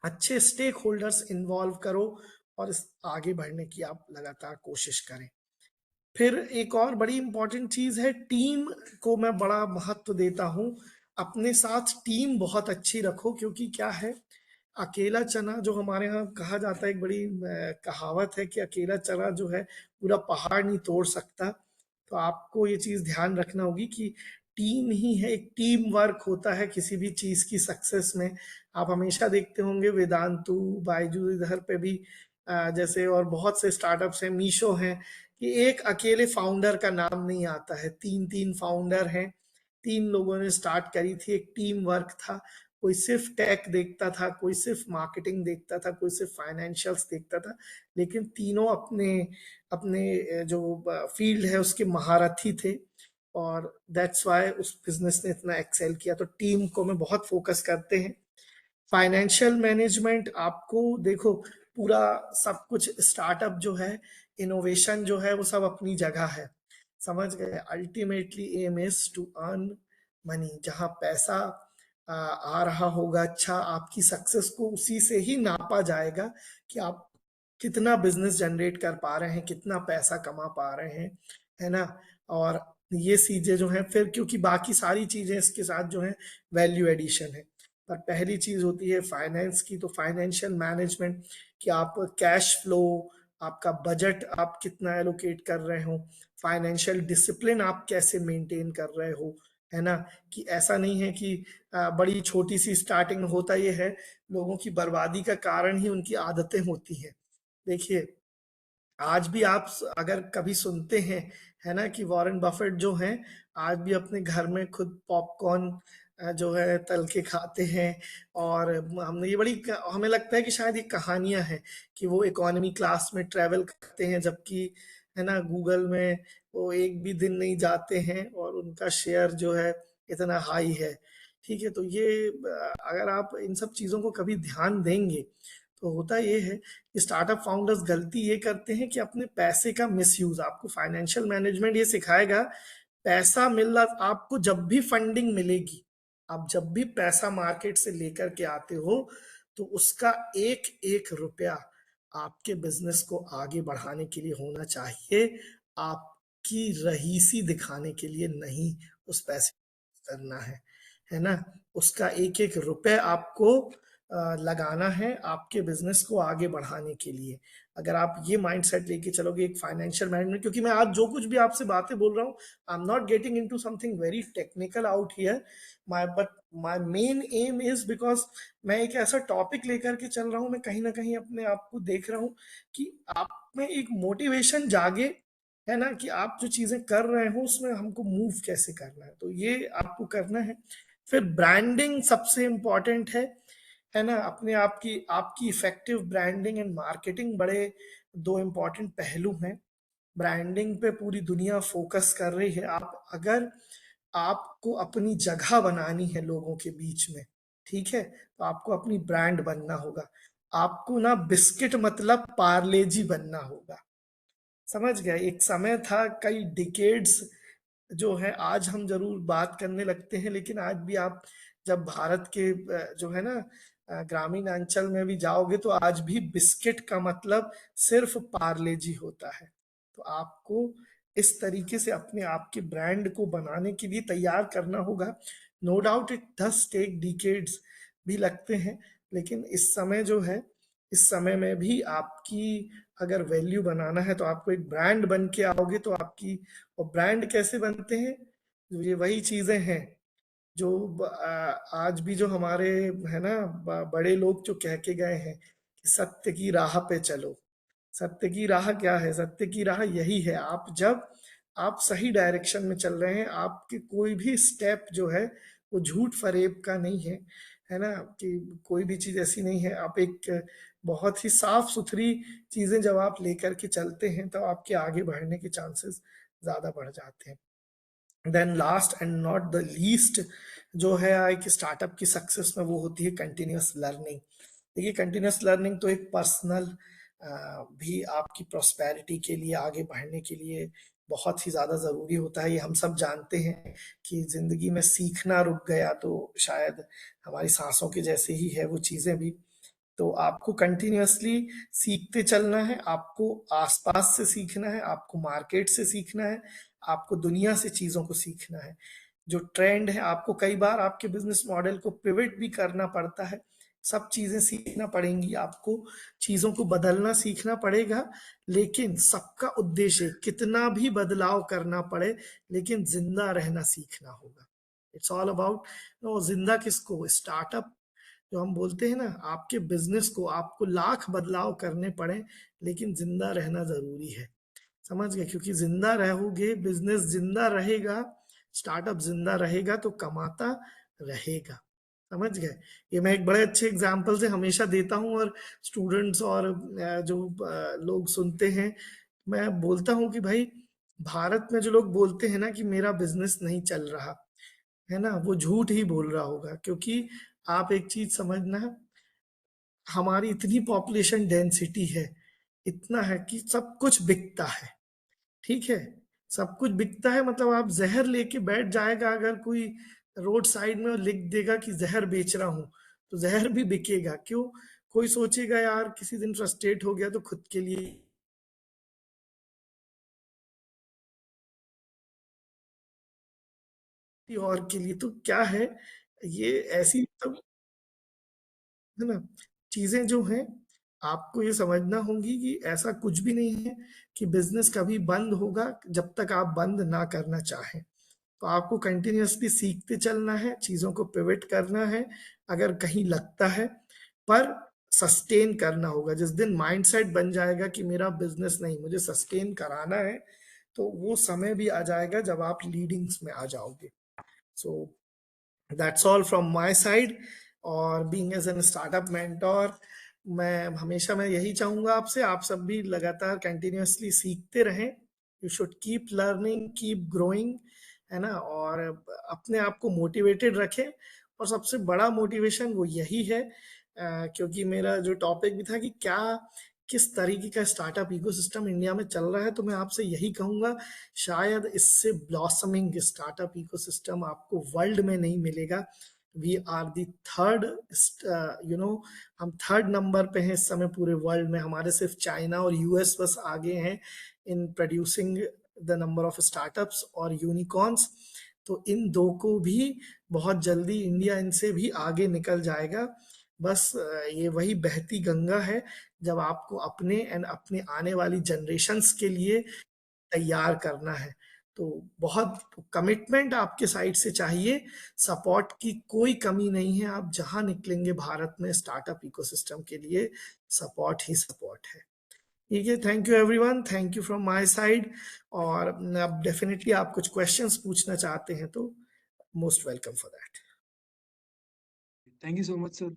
अच्छे स्टेक होल्डर्स इन्वॉल्व करो, और इस आगे बढ़ने की आप लगातार कोशिश करें। फिर एक और बड़ी इंपॉर्टेंट चीज है, टीम को मैं बड़ा महत्व देता हूँ। अपने साथ टीम बहुत अच्छी रखो, क्योंकि क्या है, अकेला चना जो हमारे यहाँ कहा जाता है, एक बड़ी कहावत है कि अकेला चना जो है पूरा पहाड़ नहीं तोड़ सकता। तो आपको ये चीज ध्यान रखना होगी कि टीम ही है, एक टीम वर्क होता है किसी भी चीज की सक्सेस में। आप हमेशा देखते होंगे वेदांतु, बायजू, इधर पे भी जैसे और बहुत से स्टार्टअप्स हैं, मीशो हैं, कि एक अकेले फाउंडर का नाम नहीं आता है, तीन तीन फाउंडर हैं, तीन लोगों ने स्टार्ट करी थी, एक टीम वर्क था। कोई सिर्फ टेक देखता था, कोई सिर्फ मार्केटिंग देखता था, कोई सिर्फ फाइनेंशियल्स देखता था, लेकिन तीनों अपने अपने जो फील्ड है उसके महारथी थे, और दैट्स वाई उस बिजनेस ने इतना एक्सेल किया। तो टीम को मैं बहुत फोकस करते हैं। फाइनेंशियल मैनेजमेंट, आपको देखो, पूरा सब कुछ स्टार्टअप जो है, इनोवेशन जो है, वो सब अपनी जगह है, समझ गए। Ultimately aim is to earn money. जहां पैसा आ रहा होगा, अच्छा, आपकी सक्सेस को उसी से ही नापा जाएगा कि आप कितना बिजनेस जनरेट कर पा रहे हैं, कितना पैसा कमा पा रहे हैं, है ना। और ये चीजें जो है फिर, क्योंकि बाकी सारी चीजें इसके साथ जो है वैल्यू एडिशन है। पर पहली चीज होती है फाइनेंस की, तो फाइनेंशियल मैनेजमेंट, कि आप कैश फ्लो, आपका बजट आप कितना एलोकेट कर रहे हो, फाइनेंशियल डिसिप्लिन आप कैसे मेंटेन कर रहे हो, है ना। कि ऐसा नहीं है कि बड़ी छोटी सी स्टार्टिंग होता ये है, लोगों की बर्बादी का कारण ही उनकी आदतें होती हैं। देखिए, आज भी आप अगर कभी सुनते हैं, है ना, कि वॉरेन बफेट जो हैं, आज भी अपने घर में खुद पॉपकॉर्न जो है तल के खाते हैं। और हमने ये बड़ी, हमें लगता है कि शायद ये कहानियां हैं कि वो इकोनॉमी क्लास में ट्रेवल करते हैं, जबकि है ना, गूगल में वो एक भी दिन नहीं जाते हैं और उनका शेयर जो है इतना हाई है। ठीक है, तो ये अगर आप इन सब चीज़ों को कभी ध्यान देंगे तो होता ये है कि स्टार्टअप फाउंडर्स गलती ये करते हैं कि अपने पैसे का मिसयूज, आपको फाइनेंशियल मैनेजमेंट ये सिखाएगा। पैसा मिल रहा आपको, जब भी फंडिंग मिलेगी, आप जब भी पैसा मार्केट से लेकर के आते हो तो उसका एक एक रुपया आपके बिजनेस को आगे बढ़ाने के लिए होना चाहिए, आपकी रहीसी दिखाने के लिए नहीं। उस पैसे को करना है ना, उसका एक एक रुपए आपको लगाना है आपके बिजनेस को आगे बढ़ाने के लिए। अगर आप ये माइंडसेट लेके चलोगे एक फाइनेंशियल मैनेजमेंट, क्योंकि मैं आज जो कुछ भी आपसे बातें बोल रहा हूँ, I am not getting into something very technical out here, my main M is because मैं एक ऐसा टॉपिक लेकर के चल रहा हूँ, मैं कहीं ना कहीं अपने आप को देख रहा हूँ कि आप में एक मोटिवेशन जागे, है ना, कि आप जो चीजें कर रहे हो उसमें हमको मूव कैसे करना है, तो ये आपको करना है। फिर ब्रांडिंग सबसे इम्पोर्टेंट है ना, अपने आप की आपकी इफेक्टिव ब्रांडिंग एंड मार्केटिंग बड़े दो इम्पोर्टेंट पहलू हैं। ब्रांडिंग पे पूरी दुनिया फोकस कर रही है। आप अगर आपको अपनी जगह बनानी है लोगों के बीच में, ठीक है, तो आपको अपनी ब्रांड बनना होगा। आपको ना बिस्किट मतलब पार्ले जी बनना होगा। समझ गए, एक समय था, कई डिकेड्स जो है, आज हम जरूर बात करने लगते हैं, लेकिन आज भी आप जब भारत के जो है ना ग्रामीण अंचल में भी जाओगे तो आज भी बिस्किट का मतलब सिर्फ पार्ले जी होता है। तो आपको इस तरीके से अपने आप के ब्रांड को बनाने के लिए तैयार करना होगा। No doubt it does take decades भी लगते हैं, लेकिन इस समय जो है, इस समय में भी आपकी अगर वैल्यू बनाना है तो आपको एक ब्रांड बन के आओगे तो आपकी, और ब्रांड कैसे बनते हैं, ये वही चीजें हैं जो आज भी जो हमारे, है ना, बड़े लोग जो कह के गए हैं कि सत्य की राह पे चलो। सत्य की राह क्या है? सत्य की राह यही है, आप जब आप सही डायरेक्शन में चल रहे हैं, आपके कोई भी स्टेप जो है वो झूठ फरेब का नहीं है ना, कि कोई भी चीज ऐसी नहीं है। आप एक बहुत ही साफ सुथरी चीजें जब आप लेकर के चलते हैं तो आपके आगे बढ़ने के चांसेस ज्यादा बढ़ जाते हैं। Then last and not the least जो है एक स्टार्टअप की सक्सेस में, वो होती है कंटिन्यूअस लर्निंग। देखिए, कंटिन्यूअस लर्निंग तो एक पर्सनल भी आपकी प्रॉस्पेरिटी के लिए, आगे बढ़ने के लिए बहुत ही ज़्यादा ज़रूरी होता है। ये हम सब जानते हैं कि ज़िंदगी में सीखना रुक गया तो शायद हमारी सांसों के जैसे ही है वो चीज़ें भी। तो आपको कंटिन्यूअसली सीखते चलना है, आपको आसपास से सीखना है, आपको मार्केट से सीखना है, आपको दुनिया से चीज़ों को सीखना है। जो ट्रेंड है, आपको कई बार आपके बिजनेस मॉडल को पिवट भी करना पड़ता है, सब चीज़ें सीखना पड़ेंगी आपको, चीज़ों को बदलना सीखना पड़ेगा, लेकिन सबका उद्देश्य कितना भी बदलाव करना पड़े लेकिन जिंदा रहना सीखना होगा। इट्स ऑल अबाउट, जिंदा किसको, स्टार्टअप जो हम बोलते हैं ना, आपके बिजनेस को आपको लाख बदलाव करने पड़े लेकिन जिंदा रहना जरूरी है। समझ गए, क्योंकि जिंदा रहोगे, बिजनेस जिंदा रहेगा, स्टार्टअप जिंदा रहेगा तो कमाता रहेगा। समझ गए, ये मैं एक बड़े अच्छे एग्जाम्पल से हमेशा देता हूँ, और स्टूडेंट्स और जो लोग सुनते हैं, मैं बोलता हूँ कि भाई, भारत में जो लोग बोलते हैं ना कि मेरा बिजनेस नहीं चल रहा, है ना, वो झूठ ही बोल रहा होगा। क्योंकि आप एक चीज समझना, हमारी इतनी पॉपुलेशन डेंसिटी है, इतना है कि सब कुछ बिकता है। ठीक है, सब कुछ बिकता है, मतलब आप जहर लेके बैठ जाएगा अगर कोई रोड साइड में और लिख देगा कि जहर बेच रहा हूं, तो जहर भी बिकेगा। क्यों? कोई सोचेगा यार किसी दिन फ्रस्ट्रेट हो गया तो खुद के लिए और के लिए, तो क्या है ये, ऐसी तो, है ना, चीजें जो हैं आपको ये समझना होंगी कि ऐसा कुछ भी नहीं है कि बिजनेस कभी बंद होगा जब तक आप बंद ना करना चाहें। तो आपको कंटिन्यूअसली सीखते चलना है, चीजों को पिवट करना है अगर कहीं लगता है, पर सस्टेन करना होगा। जिस दिन माइंडसेट बन जाएगा कि मेरा बिजनेस नहीं, मुझे सस्टेन कराना है, तो वो समय भी आ जाएगा जब आप लीडिंग्स में आ जाओगे। So that's all from my side. और being as an startup mentor, मैं हमेशा मैं यही चाहूंगा आपसे, आप सब भी लगातार कंटिन्यूअसली सीखते रहें, you should keep learning, keep growing, है ना, और अपने आप को मोटिवेटेड रखें। और सबसे बड़ा मोटिवेशन वो यही है, क्योंकि मेरा जो टॉपिक भी था कि क्या किस तरीके का स्टार्टअप इकोसिस्टम इंडिया में चल रहा है, तो मैं आपसे यही कहूंगा, शायद इससे ब्लॉसमिंग स्टार्टअप इकोसिस्टम आपको वर्ल्ड में नहीं मिलेगा। We are the third, you know, हम थर्ड नंबर पे हैं इस समय पूरे वर्ल्ड में। हमारे सिर्फ चाइना और यूएस बस आगे हैं in producing the number of startups और यूनिकॉर्न्स। तो इन दो को भी बहुत जल्दी इंडिया इनसे भी आगे निकल जाएगा। बस ये वही बहती गंगा है, जब आपको अपने एंड अपने आने वाली जनरेशन्स के लिए तैयार करना है। तो बहुत कमिटमेंट आपके साइड से चाहिए, सपोर्ट की कोई कमी नहीं है। आप जहां निकलेंगे भारत में स्टार्टअप इकोसिस्टम के लिए, सपोर्ट ही सपोर्ट है। ठीक है, thank you everyone, thank you from my side. और अब डेफिनेटली आप कुछ क्वेश्चंस पूछना चाहते हैं तो most welcome for that. Thank you so much, sir.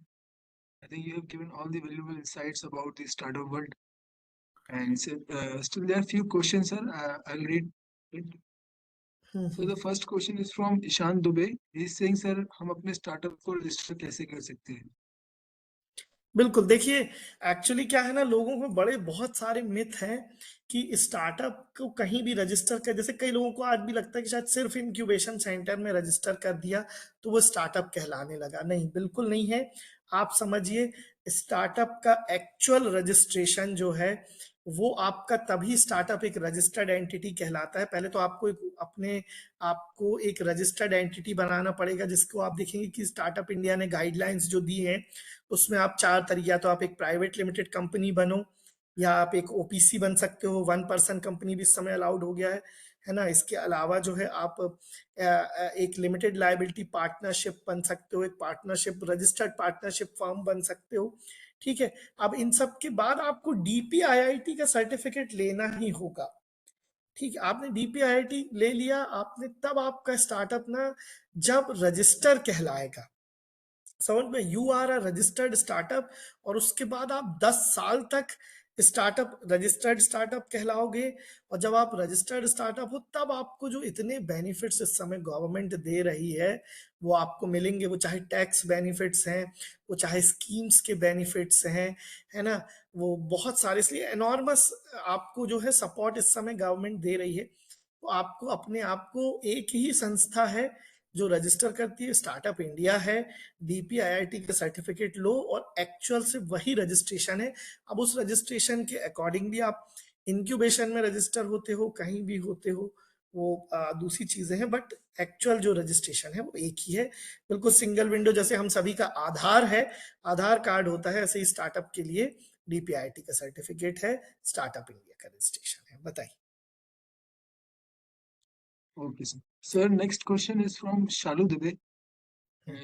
I think you have given all the valuable insights about the startup world. And so, still there are few questions, sir. I'll read it. So the first question is from Ishan Dubey. He's saying, sir, हम अपने startup को register कैसे कर सकते हैं? बिल्कुल, देखिए, actually क्या है ना, लोगों में बड़े बहुत सारे मिथ हैं कि स्टार्टअप को कहीं भी रजिस्टर कर, जैसे कई लोगों को आज भी लगता है कि शायद सिर्फ इंक्यूबेशन सेंटर में रजिस्टर कर दिया तो वो स्टार्टअप कहलाने लगा। नहीं, बिल्कुल नहीं है। आप समझिए, स्टार्टअप का एक्चुअल रजिस्ट्रेशन जो है वो आपका तभी स्टार्टअप एक रजिस्टर्ड एंटिटी कहलाता है। पहले तो आपको एक रजिस्टर्ड एंटिटी बनाना पड़ेगा, जिसको आप देखेंगे कि स्टार्टअप इंडिया ने गाइडलाइंस जो दी हैं उसमें आप चार तरीके, या तो आप एक प्राइवेट लिमिटेड कंपनी बनो, या आप एक ओपीसी बन सकते हो, वन पर्सन कंपनी भी इस समय अलाउड हो गया है ना। इसके अलावा जो है आप एक लिमिटेड लाइबिलिटी पार्टनरशिप बन सकते हो, एक पार्टनरशिप रजिस्टर्ड पार्टनरशिप फर्म बन सकते हो। ठीक है, अब इन सब के बाद आपको डीपीआईआईटी का सर्टिफिकेट लेना ही होगा। ठीक है, आपने डीपीआईआईटी ले लिया आपने, तब आपका स्टार्टअप ना जब रजिस्टर कहलाएगा, समझ में, you are a registered startup. और उसके बाद आप 10 साल तक स्टार्टअप रजिस्टर्ड स्टार्टअप कहलाओगे। और जब आप रजिस्टर्ड स्टार्टअप हो तब आपको जो इतने बेनिफिट्स इस समय गवर्नमेंट दे रही है वो आपको मिलेंगे। वो चाहे टैक्स बेनिफिट्स हैं, वो चाहे स्कीम्स के बेनिफिट्स हैं, है ना, वो बहुत सारे, इसलिए एनॉर्मस आपको जो है सपोर्ट इस समय गवर्नमेंट दे रही है। तो आपको अपने आप को, एक ही संस्था है जो रजिस्टर करती है, स्टार्टअप इंडिया है। डीपीआईआईटी का सर्टिफिकेट लो और एक्चुअल से वही रजिस्ट्रेशन है। अब उस रजिस्ट्रेशन के अकॉर्डिंग भी आप इंक्यूबेशन में रजिस्टर होते हो, कहीं भी होते हो, वो दूसरी चीजें हैं, बट एक्चुअल जो रजिस्ट्रेशन है वो एक ही है। बिल्कुल सिंगल विंडो, जैसे हम सभी का आधार है, आधार कार्ड होता है, ऐसे ही स्टार्टअप के लिए डीपीआईआईटी का सर्टिफिकेट है, स्टार्टअप इंडिया का रजिस्ट्रेशन है। बताइए। Okay, sir. Sir, next question is from Shalu Dubey.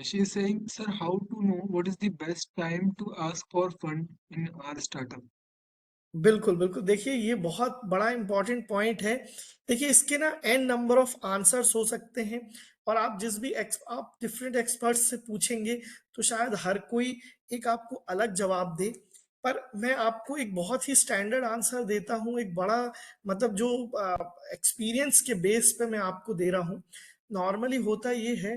She is saying, sir, how to know what is the best time to ask for fund in our startup? बिल्कुल, बिल्कुल। देखिए, ये बहुत बड़ा important point है। देखिए, इसके ना एन नंबर ऑफ आंसर्स हो सकते हैं, और आप जिस भी आप डिफरेंट एक्सपर्ट्स से पूछेंगे तो शायद हर कोई एक आपको अलग जवाब दे। पर मैं आपको एक बहुत ही स्टैंडर्ड आंसर देता हूँ, एक बड़ा, मतलब जो एक्सपीरियंस के बेस पे मैं आपको दे रहा हूँ। नॉर्मली होता ये है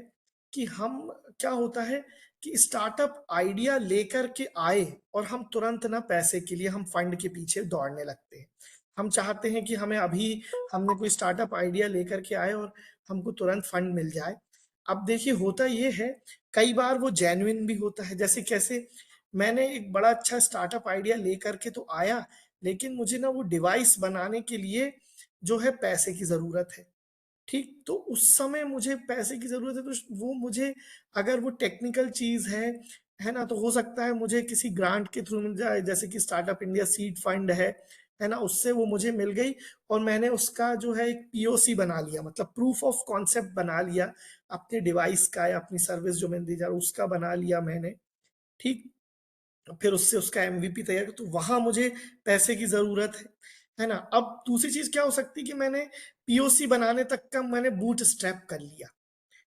कि हम, क्या होता है कि स्टार्टअप आइडिया लेकर के आए और हम तुरंत ना पैसे के लिए हम फंड के पीछे दौड़ने लगते हैं। हम चाहते हैं कि हमें अभी, हमने कोई स्टार्टअप आइडिया लेकर के आए और हमको तुरंत फंड मिल जाए। अब देखिए, होता ये है, कई बार वो जेन्युइन भी होता है। जैसे कैसे, मैंने एक बड़ा अच्छा स्टार्टअप आइडिया लेकर के तो आया, लेकिन मुझे ना वो डिवाइस बनाने के लिए जो है पैसे की जरूरत है। ठीक, तो उस समय मुझे पैसे की ज़रूरत है, तो वो मुझे, अगर वो टेक्निकल चीज़ है ना, तो हो सकता है मुझे किसी ग्रांट के थ्रू मिल जाए, जैसे कि स्टार्टअप इंडिया सीड फंड है ना, उससे वो मुझे मिल गई। और मैंने उसका जो है एक पीओसी बना लिया, मतलब प्रूफ ऑफ कॉन्सेप्ट बना लिया, अपने डिवाइस का या अपनी सर्विस जो मैंने दी जा रहा उसका बना लिया मैंने। ठीक, फिर उससे उसका एमवीपी तैयार, तो वहां मुझे पैसे की जरूरत है ना। अब दूसरी चीज क्या हो सकती है कि मैंने पीओसी बनाने तक का मैंने बूट स्ट्रैप कर लिया।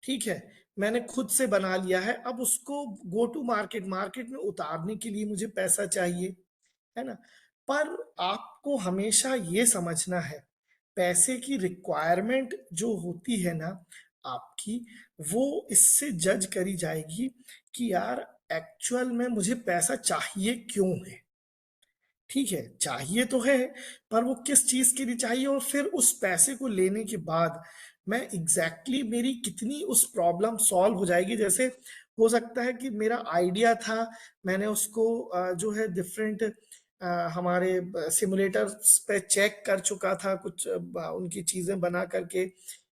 ठीक है, मैंने खुद से बना लिया है, अब उसको गो टू मार्केट, मार्केट में उतारने के लिए मुझे पैसा चाहिए, है ना। पर आपको हमेशा ये समझना है पैसे की रिक्वायरमेंट जो होती है ना आपकी, वो इससे जज करी जाएगी कि यार एक्चुअल में मुझे पैसा चाहिए क्यों है। ठीक है, चाहिए तो है, पर वो किस चीज के लिए चाहिए, और फिर उस पैसे को लेने के बाद मैं एग्जैक्टली मेरी कितनी उस प्रॉब्लम सॉल्व हो जाएगी। जैसे हो सकता है कि मेरा आइडिया था, मैंने उसको जो है डिफरेंट हमारे सिमुलेटर्स पे चेक कर चुका था, कुछ उनकी चीजें बना करके,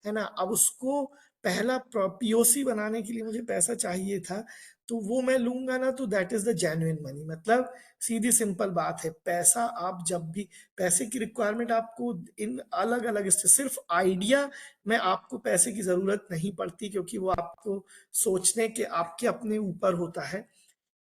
है ना। अब उसको पहला पीओसी बनाने के लिए मुझे पैसा चाहिए था, तो वो मैं लूंगा ना, तो that is the genuine money. मतलब सीधी सिंपल बात है, पैसा आप जब भी, पैसे की रिक्वायरमेंट आपको इन अलग अलग, सिर्फ आइडिया में आपको पैसे की जरूरत नहीं पड़ती, क्योंकि वो आपको सोचने के आपके अपने ऊपर होता है।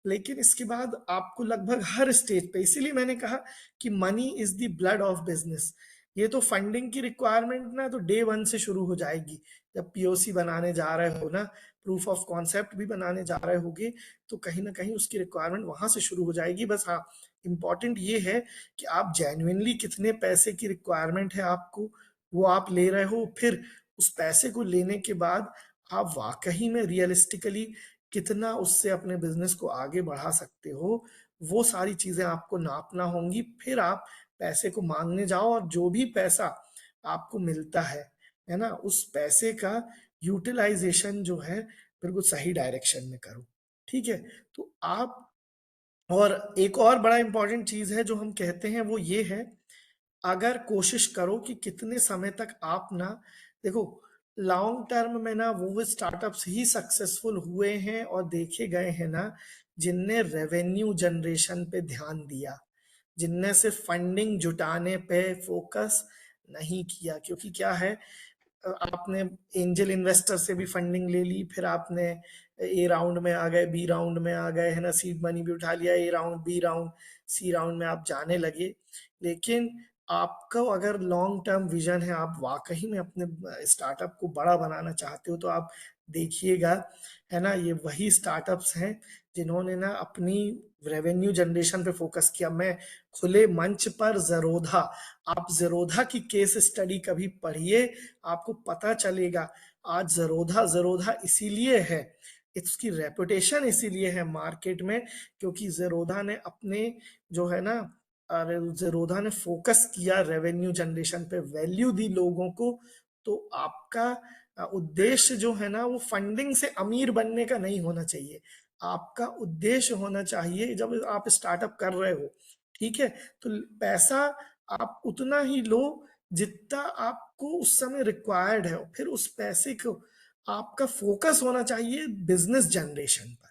लेकिन इसके बाद आपको लगभग हर स्टेज पे, इसीलिए मैंने कहा कि money is the blood of business. ये तो फंडिंग की रिक्वायरमेंट ना तो डे वन से शुरू हो जाएगी। जब पीओसी बनाने जा रहे हो ना, प्रूफ ऑफ कॉन्सेप्ट भी बनाने जा रहे होगे, तो कहीं ना कहीं उसकी रिक्वायरमेंट वहां से शुरू हो जाएगी। बस हाँ, इंपॉर्टेंट ये है कि आप जेन्युइनली कितने पैसे की रिक्वायरमेंट है आपको, वो आप ले रहे हो। फिर उस पैसे को लेने के बाद आप वाकई में रियलिस्टिकली कितना उससे अपने बिजनेस को आगे बढ़ा सकते हो, वो सारी चीजें आपको नापना होंगी। फिर आप पैसे को मांगने जाओ, और जो भी पैसा आपको मिलता है ना, उस पैसे का यूटिलाइजेशन जो है बिल्कुल सही डायरेक्शन में करो। ठीक है, तो आप, और एक और बड़ा इंपॉर्टेंट चीज है जो हम कहते हैं, वो ये है, अगर कोशिश करो कि कितने समय तक आप ना, देखो लॉन्ग टर्म में ना वो स्टार्टअप्स ही सक्सेसफुल हुए हैं और देखे गए हैं ना, जिनने रेवेन्यू जनरेशन पे ध्यान दिया, जिनने सिर्फ फंडिंग जुटाने पे फोकस नहीं किया। क्योंकि क्या है, आपने एंजल इन्वेस्टर से भी फंडिंग ले ली, फिर आपने ए राउंड में आ गए, बी राउंड में आ गए, है ना, सीड मनी भी उठा लिया, A round, be round, C round में आप जाने लगे। लेकिन आपका अगर लॉन्ग टर्म विजन है, आप वाकई में अपने स्टार्टअप को बड़ा बनाना चाहते हो, तो आप देखिएगा, है ना, ये वही स्टार्टअप्स हैं जिन्होंने ना अपनी रेवेन्यू जनरेशन पे फोकस किया। मैं खुले मंच पर ज़ेरोधा, आप ज़ेरोधा की केस स्टडी कभी पढ़िए, आपको पता चलेगा। आज ज़ेरोधा ज़ेरोधा इसीलिए है, इसकी रेपुटेशन इसीलिए है मार्केट में, क्योंकि ज़ेरोधा ने अपने जो है ना, ज़ेरोधा ने फोकस किया रेवेन्यू जनरेशन पे, वैल्यू दी लोगों को। तो आपका उद्देश्य जो है ना, वो फंडिंग से अमीर बनने का नहीं होना चाहिए। आपका उद्देश्य होना चाहिए, जब आप स्टार्टअप कर रहे हो, ठीक है, तो पैसा आप उतना ही लो जितना आपको उस समय रिक्वायर्ड है, फिर उस पैसे को, आपका फोकस होना चाहिए बिजनेस जनरेशन पर।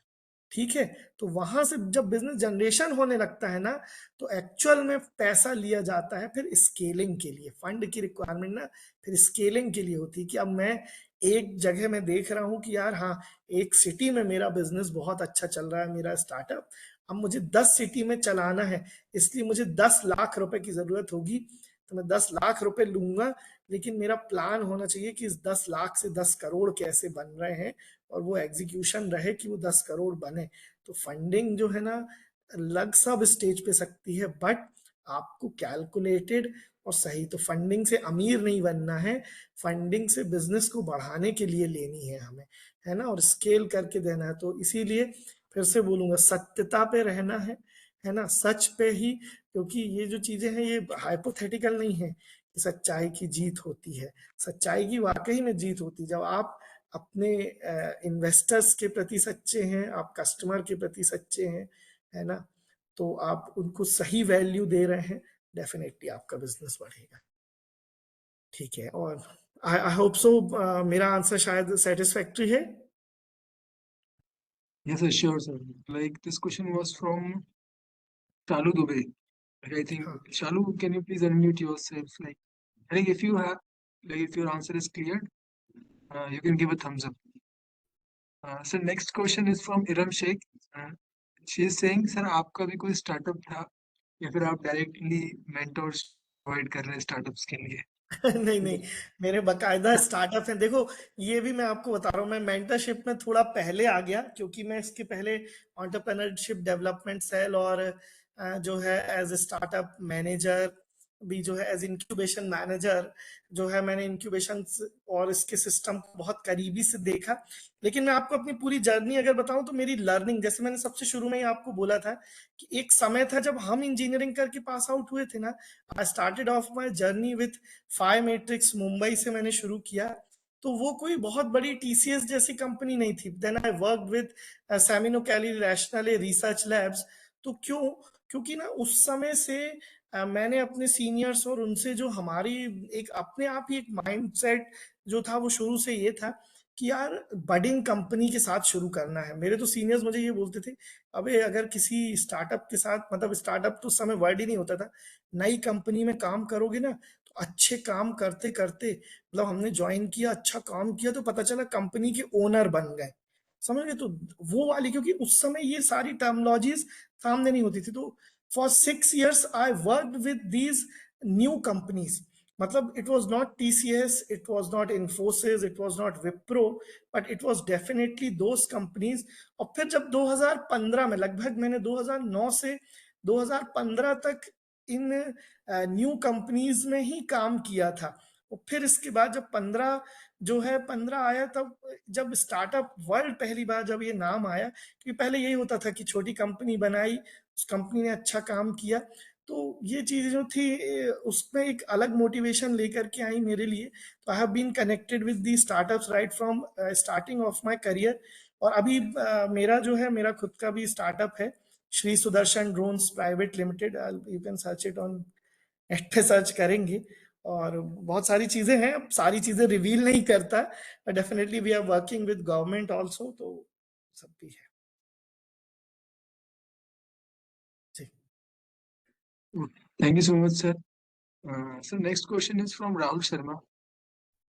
ठीक है, तो वहां से जब बिजनेस जनरेशन होने लगता है ना, तो एक्चुअल में पैसा लिया जाता है फिर स्केलिंग के लिए। फंड की रिक्वायरमेंट ना फिर स्केलिंग के लिए होती है, कि अब मैं एक जगह में देख रहा हूँ कि यार हाँ, एक सिटी में मेरा बिजनेस बहुत अच्छा चल रहा है, मेरा स्टार्टअप, अब मुझे 10 सिटी में चलाना है, इसलिए मुझे 10 लाख रुपए की जरूरत होगी, तो मैं 10 लाख रुपए लूंगा। लेकिन मेरा प्लान होना चाहिए कि इस 10 लाख से 10 करोड़ कैसे बन रहे हैं, और वो एग्जीक्यूशन रहे कि वो 10 करोड़ बने। तो फंडिंग जो है ना, लग सब स्टेज पे सकती है, बट आपको कैलकुलेटेड और सही, तो फंडिंग से अमीर नहीं बनना है, फंडिंग से बिजनेस को बढ़ाने के लिए लेनी है हमें, है ना, और स्केल करके देना है। तो इसीलिए फिर से बोलूंगा, सत्यता पे रहना है ना, सच पे ही, क्योंकि ये जो चीजें हैं ये हाइपोथेटिकल नहीं है कि सच्चाई की जीत होती है। सच्चाई की वाकई में जीत होती है जब आप अपने इन्वेस्टर्स के प्रति सच्चे हैं, आप कस्टमर के प्रति सच्चे हैं, है ना, तो आप उनको सही वैल्यू दे रहे हैं, डेफिनेटली आपका बिजनेस बढ़ेगा। ठीक है, और आई होप सो मेरा आंसर शायद सेटिस्फैक्ट्री है। Yes, sir, sure, sir. Like this question was from Shalu Dubey. Like, I think, हाँ, Shalu, can you please unmute yourself? Like, I think if you have, like, if your answer is clear, you can give a thumbs up. So next question is from Iram Sheikh. Uh, she is saying, sir, आपका भी कोई startup था या फिर आप directly mentors provide कर रहे हैं स्टार्टअप्स के लिए? नहीं नहीं, मेरे बकायदा स्टार्टअप हैं। देखो, ये भी मैं आपको बता रहा हूँ, मैं मेंटरशिप में थोड़ा पहले आ गया, क्योंकि मैं इसके पहले एंटरप्रेन्योरशिप डेवलपमेंट सेल और जो है एज ए स्टार्टअप मैनेजर, भी जो है एज इंक्यूबेशन मैनेजर जो है मैंने इंक्यूबेशन और इसके सिस्टम को बहुत करीबी से देखा। लेकिन मैं आपको अपनी पूरी जर्नी अगर बताऊं तो मेरी लर्निंग, जैसे मैंने सबसे शुरू में ही आपको बोला था कि एक समय था जब हम इंजीनियरिंग करके पास आउट हुए थे ना। I started of my journey with 5 matrix, Mumbai से मैंने शुरू किया। तो वो कोई बहुत बड़ी टीसीएस जैसी कंपनी नहीं थी। Then I work with semino kelly rational research labs. तो क्योंकि ना उस समय से मैंने अपने सीनियर्स और उनसे जो हमारी एक अपने आप ही एक माइंडसेट जो था वो शुरू से ये था कि यार बडिंग कंपनी के साथ शुरू करना है। मेरे तो सीनियर्स मुझे ये बोलते थे, अबे अगर किसी स्टार्टअप के साथ, मतलब स्टार्टअप तो उस समय वर्ड ही नहीं होता था, नई कंपनी में काम करोगे ना तो अच्छे काम करते करते, मतलब हमने ज्वाइन किया, अच्छा काम किया तो पता चला कंपनी के ओनर बन गए। समझ गए? तो वो वाली, क्योंकि उस समय ये सारी टर्मोलॉजीज सामने नहीं होती थी। तो for 6 years I worked with these new companies. मतलब it was not TCS, it was not Infosys, it was not Wipro, but it was definitely those companies. और फिर जब 2015 में, लगभग मैंने 2009 से 2015 तक इन न्यू कंपनीज में ही काम किया था। और फिर इसके बाद जब 15 जो है 15 आया, तब जब स्टार्टअप वर्ल्ड पहली बार जब ये नाम आया, क्योंकि पहले यही होता था कि छोटी कंपनी बनाई, उस कंपनी ने अच्छा काम किया। तो ये चीज़ जो थी उसमें एक अलग मोटिवेशन लेकर के आई मेरे लिए। तो I have been connected with the startups right from starting of my career. और अभी मेरा जो है मेरा खुद का भी स्टार्टअप है, Shri Sudarshan drones private limited. You can search it on net पे, सर्च करेंगे। और बहुत सारी चीज़ें हैं, अब सारी चीज़ें रिवील नहीं करता, but definitely we are working with government also, तो सब भी है जी। Thank you so much, sir. So next question is from Rahul Sharma.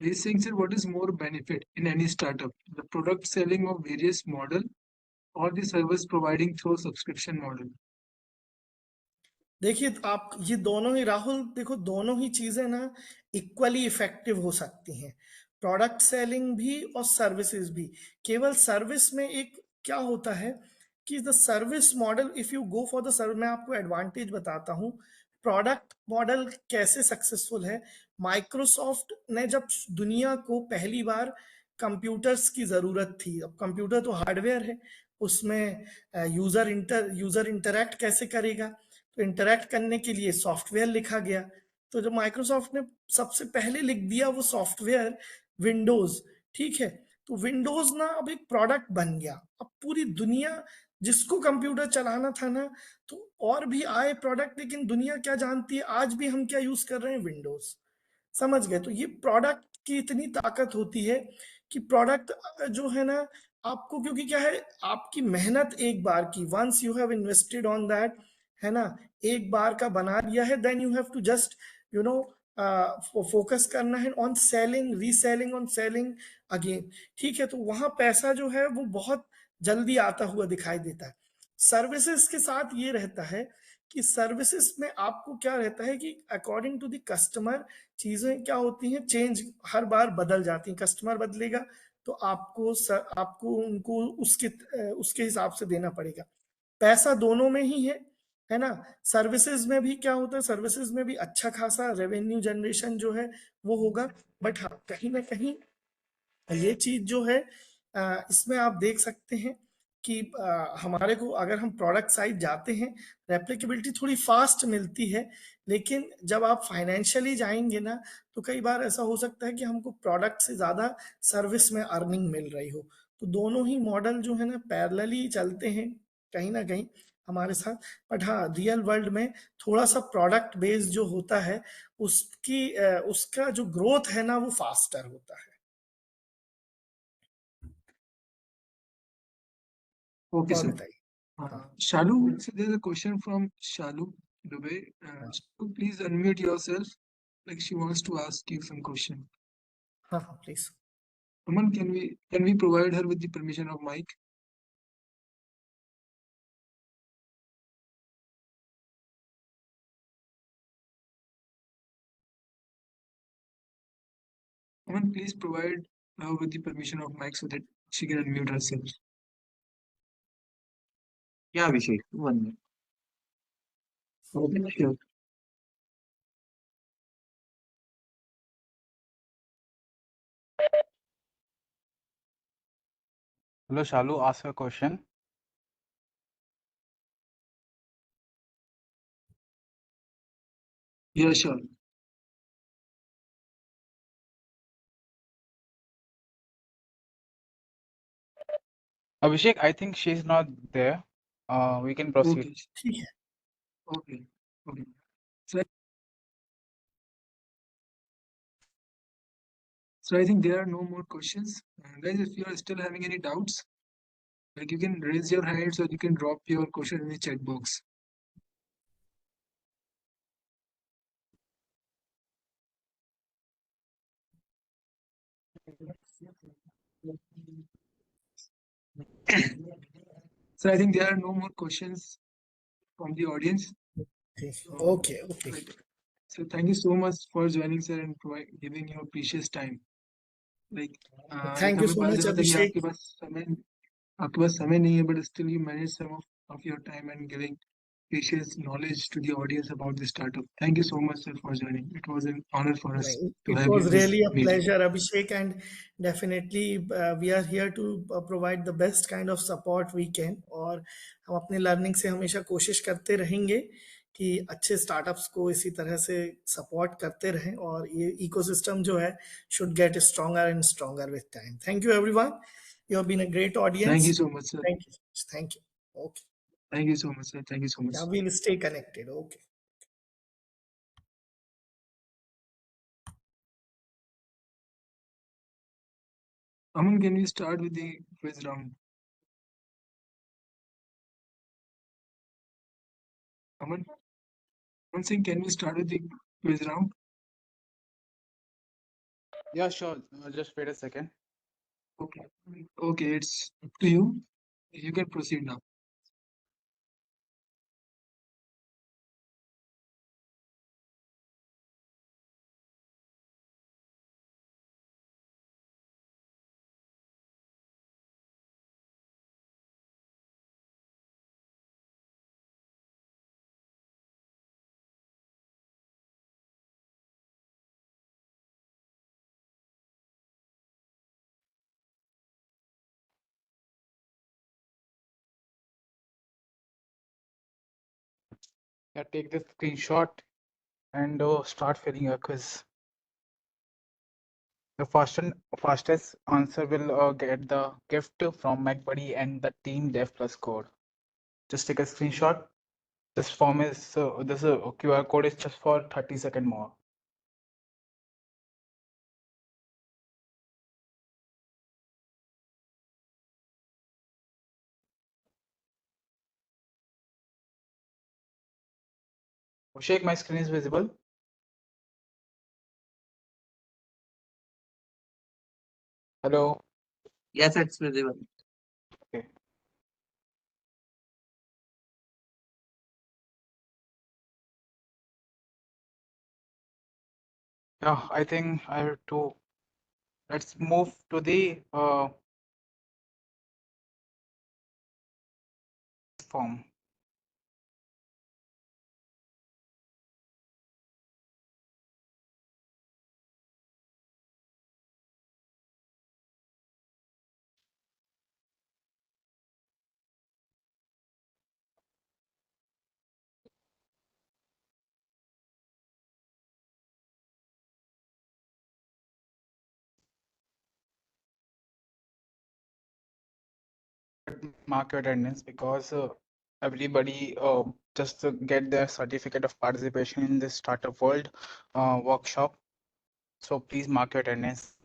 He is saying, sir, what is more benefit in any startup, the product selling of various model or the service providing through subscription model? देखिए आप ये दोनों ही, राहुल देखो, दोनों ही चीजें ना equally effective हो सकती हैं, प्रोडक्ट सेलिंग भी और सर्विसेज भी। केवल सर्विस में एक क्या होता है कि the service model, if you go for the service, मैं आपको एडवांटेज बताता हूँ। प्रोडक्ट मॉडल कैसे सक्सेसफुल है? माइक्रोसॉफ्ट ने जब दुनिया को पहली बार कंप्यूटर्स की जरूरत थी, अब कंप्यूटर तो हार्डवेयर है, उसमें यूजर इंटरैक्ट कैसे करेगा? तो इंटरैक्ट करने के लिए सॉफ्टवेयर लिखा गया। तो जब माइक्रोसॉफ्ट ने सबसे पहले लिख दिया वो सॉफ्टवेयर, विंडोज, ठीक है, तो विंडोज ना अब एक प्रोडक्ट बन गया। अब पूरी दुनिया जिसको कंप्यूटर चलाना था ना, तो और भी आए प्रोडक्ट, लेकिन दुनिया क्या जानती है आज भी हम क्या यूज कर रहे हैं? विंडोज। समझ गए? तो ये प्रोडक्ट की इतनी ताकत होती है कि प्रोडक्ट जो है ना, आपको, क्योंकि क्या है, आपकी मेहनत एक बार की, once you have invested on that, है ना, एक बार का बना दिया है, then you have to just you know focus करना है on selling, reselling, on selling again. ठीक है, तो वहां पैसा जो है वो बहुत जल्दी आता हुआ दिखाई देता है। सर्विसेज के साथ ये रहता है कि सर्विसेज में आपको क्या रहता है कि अकॉर्डिंग टू द कस्टमर चीजें क्या होती हैं, चेंज हर बार बदल जाती हैं। कस्टमर बदलेगा तो आपको उनको उसके हिसाब से देना पड़ेगा। पैसा दोनों में ही है ना। सर्विसेज में भी क्या होता है, सर्विसेज में भी अच्छा खासा रेवेन्यू जनरेशन जो है वो होगा। बट हाँ, कहीं ना कहीं ये चीज जो है इसमें आप देख सकते हैं कि हमारे को अगर हम प्रोडक्ट साइड जाते हैं, रेप्लिकेबिलिटी थोड़ी फास्ट मिलती है। लेकिन जब आप फाइनेंशियली जाएंगे ना, तो कई बार ऐसा हो सकता है कि हमको प्रोडक्ट से ज्यादा सर्विस में अर्निंग मिल रही हो। तो दोनों ही मॉडल जो है ना पैरेलली चलते हैं कहीं ना कहीं हमारे साथ। बट हाँ, रियल वर्ल्ड में थोड़ा सा प्रोडक्ट बेस्ड जो होता है उसका जो ग्रोथ है ना वो फास्टर होता है। Okay, और sir. बताइए। हाँ Shalu, so there's a question from Shalu Dubey. Shalu, please unmute yourself. Like she wants to ask you some question. हाँ हाँ please. Aman, can we provide her with the permission of mic? Aman, please provide her with the permission of mic so that she can unmute herself. Yeah, Abhishek, 1 minute. Okay, sure. Hello, Shalu, ask a question. Yeah, sure. Abhishek, I think she's not there. We can proceed. Okay. ठीक है Okay. Okay. So, so I think there are no more questions. Guys, if you are still having any doubts, like you can raise your hands or you can drop your question in the chat box. So I think there are no more questions from the audience. okay okay Right. So thank you so much for joining, sir, and giving your precious time. Like, like thank you हमें सो पता much चला था कि अभिषेक आपके पास समय नहीं है, but still you manage some of your time and giving precious knowledge to the audience about the startup. Thank you so much, sir, for joining. It was an honor for us to It have you was in this really a meeting. pleasure, Abhishek, and definitely we are here to provide the best kind of support we can. और हम अपने learning से हमेशा कोशिश करते रहेंगे कि अच्छे स्टार्टअप्स को इसी तरह से सपोर्ट करते रहें और ये इकोसिस्टम जो है should get stronger and stronger with time. Thank you, everyone. You have been a great Thank you audience. so much, sir. Thank you. Thank you. Okay. Thank you so much, sir. Thank you so much. Yeah, we'll stay connected. Okay. Aman, can we start with the quiz round? Aman, Aman Singh, can we start with the quiz round? Yeah, sure. Just wait a second. Okay. Okay, it's up to you. You can proceed now. Yeah, take this screenshot and start filling your quiz. The fastest answer will get the gift from MacBuddy and the Team Dev Plus code. Just take a screenshot. This form is this QR code is just for 30-second more. Abhishek, my screen is visible. Hello. Yes, it's visible. Okay. Yeah, I think I have to. Let's move to the form. Mark your attendance because everybody just to get their certificate of participation in this Startup World workshop. So please mark your attendance.